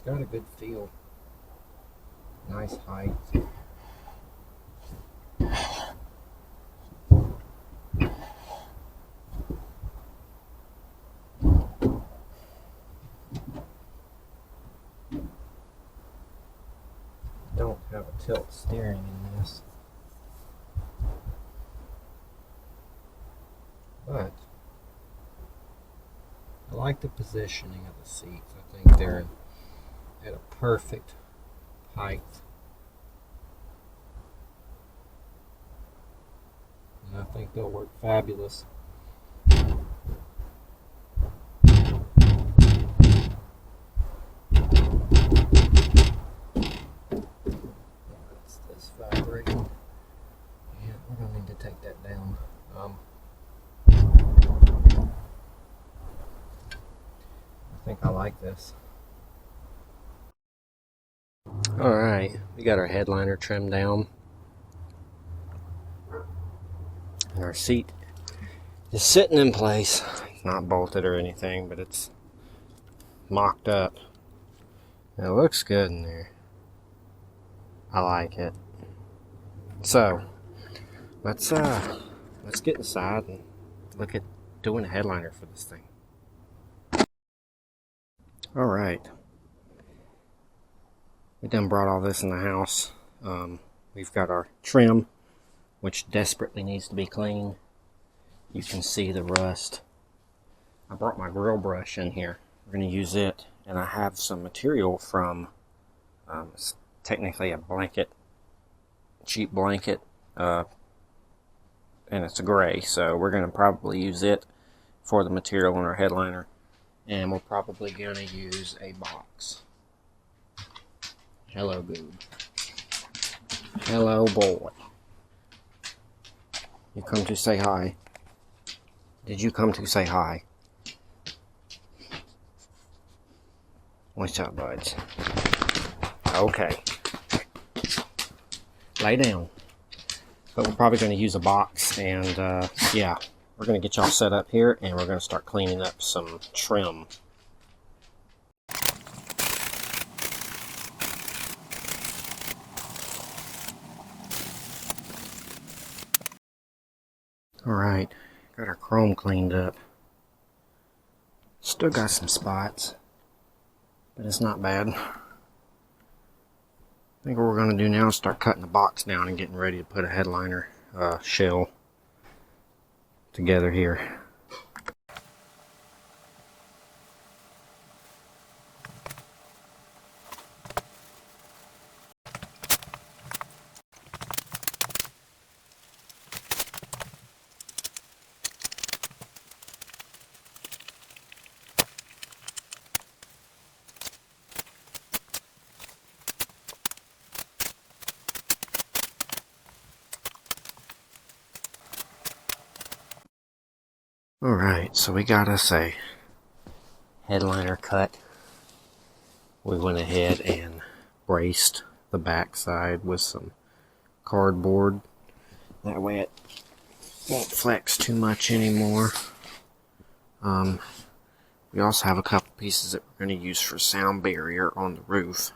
got a good feel. Nice height. Don't have a tilt steering in this, but I like the positioning of the seats. I think they're at a perfect height. And I think they'll work fabulous. That's this vibrating. Yeah, we're going to need to take that down. I think I like this. Alright, we got our headliner trimmed down. And our seat is sitting in place. It's not bolted or anything, but it's mocked up. And it looks good in there. I like it. So, let's get inside and look at doing a headliner for this thing. Alright. We done brought all this in the house. We've got our trim, which desperately needs to be cleaned. You can see the rust. I brought my grill brush in here. We're going to use it, and I have some material from, it's technically a blanket, cheap blanket, and it's a gray, so we're going to probably use it for the material on our headliner, and we're probably going to use a box. Hello, Goob. Hello, boy. You come to say hi. Did you come to say hi? What's up, buds? Okay. Lay down. But we're probably going to use a box, and yeah, we're going to get y'all set up here, and we're going to start cleaning up some trim. Alright, got our chrome cleaned up. Still got some spots, but it's not bad. I think what we're going to do now is start cutting the box down and getting ready to put a headliner shell together here. Alright, so we got us a headliner cut. We went ahead and braced the back side with some cardboard. That way it won't flex too much anymore. We also have a couple pieces that we're going to use for sound barrier on the roof,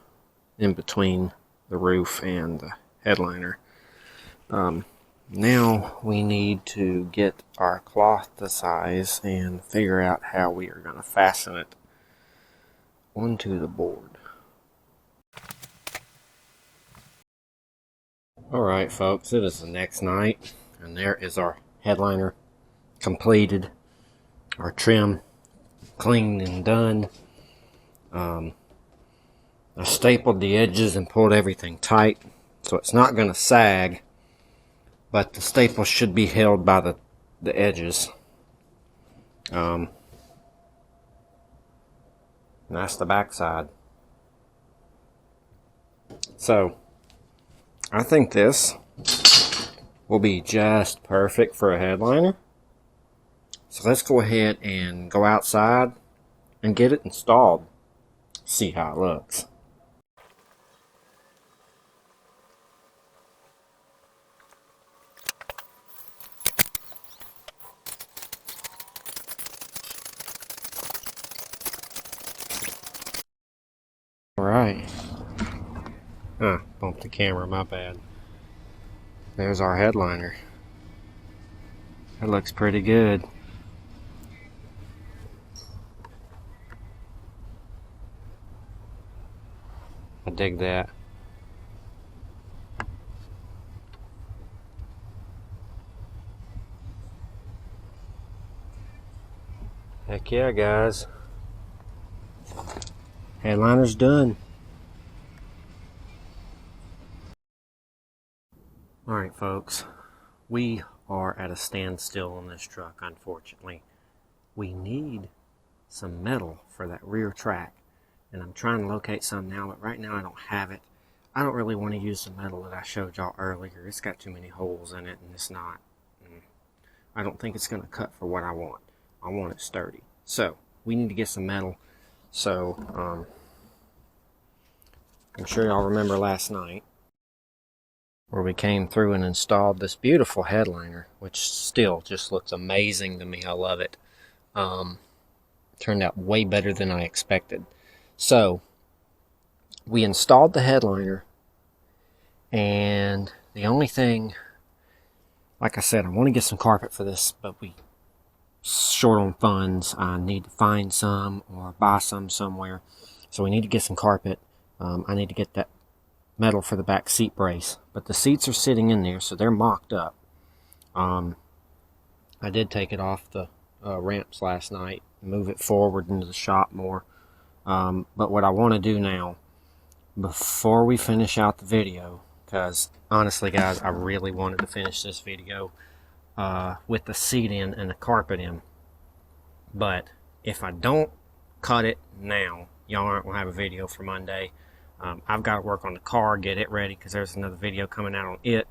in between the roof and the headliner. Now we need to get our cloth to size and figure out how we are going to fasten it onto the board. Alright folks, it is the next night, and there is our headliner completed, our trim cleaned and done. I stapled the edges and pulled everything tight, so it's not going to sag. But the staple should be held by the edges. And that's the back side. So, I think this will be just perfect for a headliner. So let's go ahead and go outside and get it installed. See how it looks. the camera, my bad. There's our headliner. It looks pretty good. I dig that. Heck yeah, guys. Headliner's done. Alright, folks. We are at a standstill on this truck, unfortunately. We need some metal for that rear track. And I'm trying to locate some now, but right now I don't have it. I don't really want to use the metal that I showed y'all earlier. It's got too many holes in it, and it's not. I don't think it's going to cut for what I want. I want it sturdy. So, we need to get some metal. So, I'm sure y'all remember last night where we came through and installed this beautiful headliner, which still just looks amazing to me. I love it. Turned out way better than I expected. So, we installed the headliner, and the only thing, like I said, I want to get some carpet for this, but we short on funds. I need to find some or buy some somewhere. So we need to get some carpet. I need to get that metal for the back seat brace. But the seats are sitting in there, so they're mocked up. I did take it off the ramps last night, move it forward into the shop more. But what I want to do now, before we finish out the video, because honestly guys, I really wanted to finish this video with the seat in and the carpet in, but if I don't cut it now, y'all aren't going to have a video for Monday. I've got to work on the car, get it ready, because there's another video coming out on it.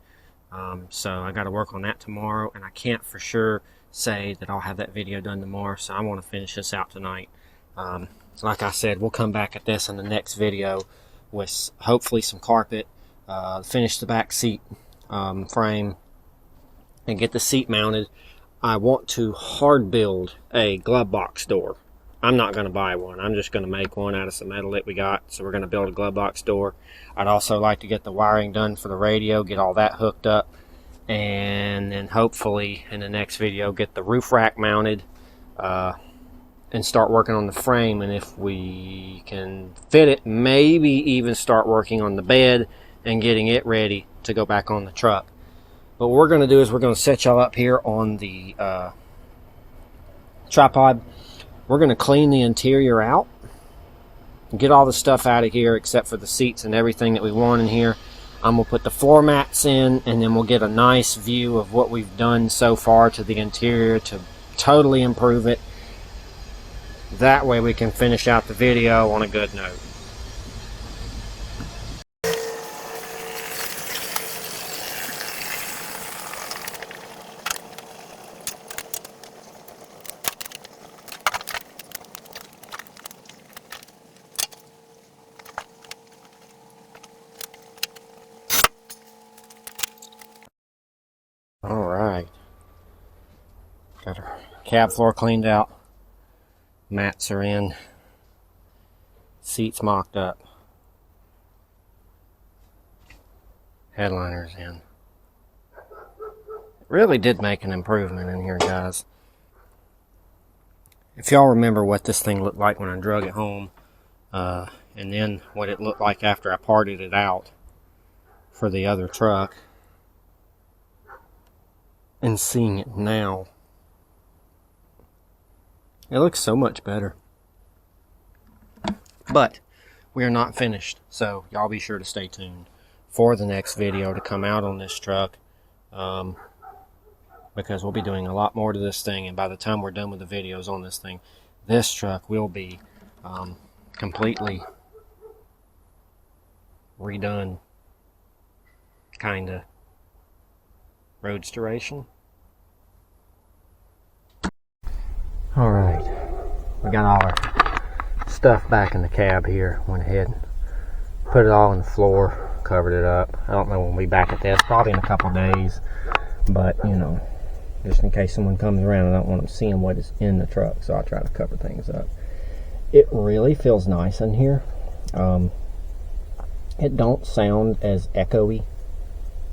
So I got to work on that tomorrow, and I can't for sure say that I'll have that video done tomorrow, so I want to finish this out tonight. Like I said, we'll come back at this in the next video with hopefully some carpet, finish the back seat frame, and get the seat mounted. I want to hard build a glove box door. I'm not going to buy one. I'm just going to make one out of some metal that we got. So we're going to build a glove box door. I'd also like to get the wiring done for the radio, get all that hooked up, and then hopefully in the next video get the roof rack mounted and start working on the frame. And if we can fit it, maybe even start working on the bed and getting it ready to go back on the truck. But what we're going to do is we're going to set y'all up here on the tripod. We're going to clean the interior out, get all the stuff out of here except for the seats and everything that we want in here. I'm going to put the floor mats in, and then we'll get a nice view of what we've done so far to the interior to totally improve it. That way we can finish out the video on a good note. Alright, got our cab floor cleaned out, mats are in, seats mocked up, headliner's in. It really did make an improvement in here, guys. If y'all remember what this thing looked like when I drug it home, and then what it looked like after I parted it out for the other truck, and seeing it now, it looks so much better. But we are not finished, so y'all be sure to stay tuned for the next video to come out on this truck, because we'll be doing a lot more to this thing, and by the time we're done with the videos on this thing, this truck will be completely redone, kinda. Roadsteration. Alright, we got all our stuff back in the cab here. Went ahead and put it all on the floor, covered it up. I don't know when we'll be back at this, probably in a couple days, but you know, just in case someone comes around, I don't want them seeing what is in the truck, so I try to cover things up. It really feels nice in here. it don't sound as echoey.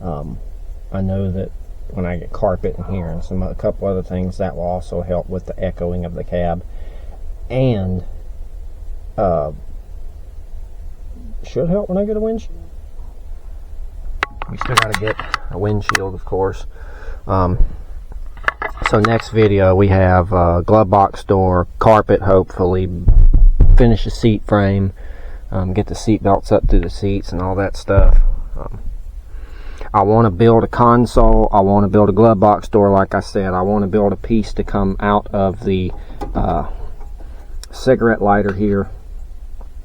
I know that when I get carpet in here and a couple other things, that will also help with the echoing of the cab, and should help when I get a windshield. We still got to get a windshield, of course. So next video we have glove box door, carpet, hopefully finish the seat frame, get the seat belts up through the seats and all that stuff. I want to build a console. I want to build a glove box door, like I said. I want to build a piece to come out of the cigarette lighter here.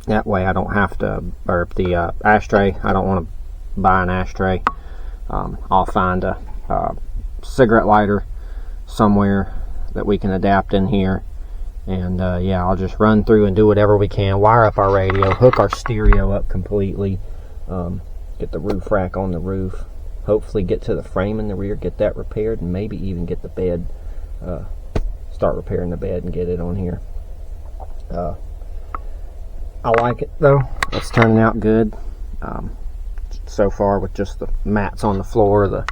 That way I don't have to, or the ashtray, I don't want to buy an ashtray. I'll find a cigarette lighter somewhere that we can adapt in here, and yeah, I'll just run through and do whatever we can, wire up our radio, hook our stereo up completely, get the roof rack on the roof, hopefully get to the frame in the rear, get that repaired, and maybe even get the bed, start repairing the bed and get it on here. I like it though. It's turning out good so far, with just the mats on the floor, the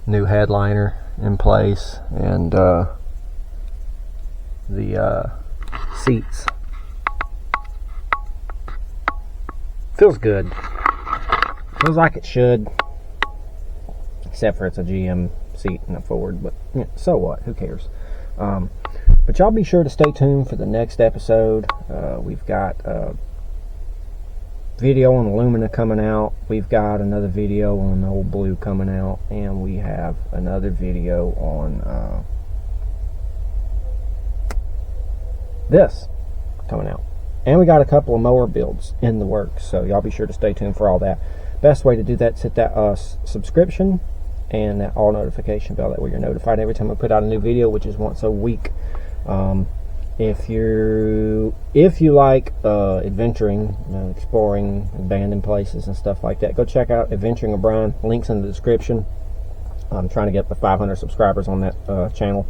new headliner in place, and the seats. Feels good. Feels like it should, except for it's a GM seat and a Ford, but yeah, so what, who cares. But y'all be sure to stay tuned for the next episode. We've got video on Lumina coming out, we've got another video on Old Blue coming out, and we have another video on this coming out, and we got a couple of mower builds in the works, so y'all be sure to stay tuned for all that. Best way to do that is hit that subscription and that all notification bell, that way you're notified every time I put out a new video, which is once a week. If you like adventuring, exploring abandoned places and stuff like that, go check out Adventuring O'Brien. Links in the description. I'm trying to get up to 500 subscribers on that channel,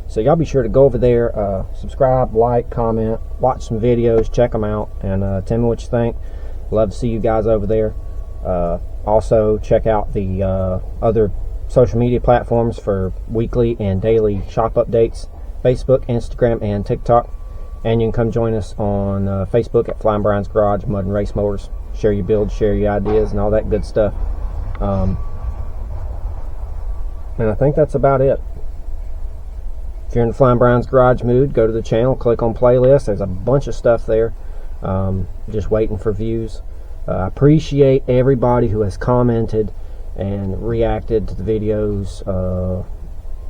so y'all be sure to go over there, subscribe, like, comment, watch some videos, check them out, and tell me what you think. Love to see you guys over there. Also check out the other social media platforms for weekly and daily shop updates: Facebook, Instagram, and TikTok. And you can come join us on Facebook at Flying Brian's Garage Mud and Race Motors. Share your builds, share your ideas, and all that good stuff. And I think that's about it. If you're in the Flying Brian's Garage mood, go to the channel, click on playlist. There's a bunch of stuff there, just waiting for views. I appreciate everybody who has commented and reacted to the videos,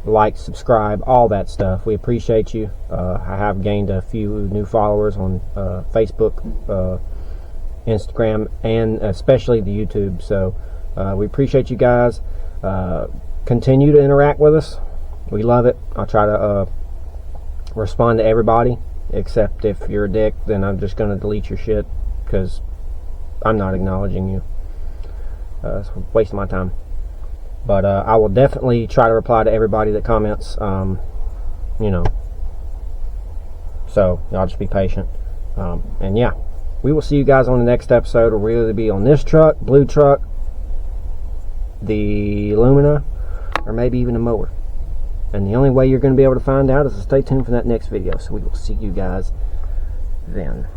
like, subscribe, all that stuff. We appreciate you. I have gained a few new followers on Facebook, Instagram, and especially the YouTube, so we appreciate you guys. Continue to interact with us. We love it. I'll try to respond to everybody, except if you're a dick, then I'm just going to delete your shit, because I'm not acknowledging you. It's a waste of my time. But I will definitely try to reply to everybody that comments, you know. So y'all just be patient. And yeah, we will see you guys on the next episode. It'll really be on this truck, blue truck, the Lumina, or maybe even a mower. And the only way you're going to be able to find out is to stay tuned for that next video. So we will see you guys then.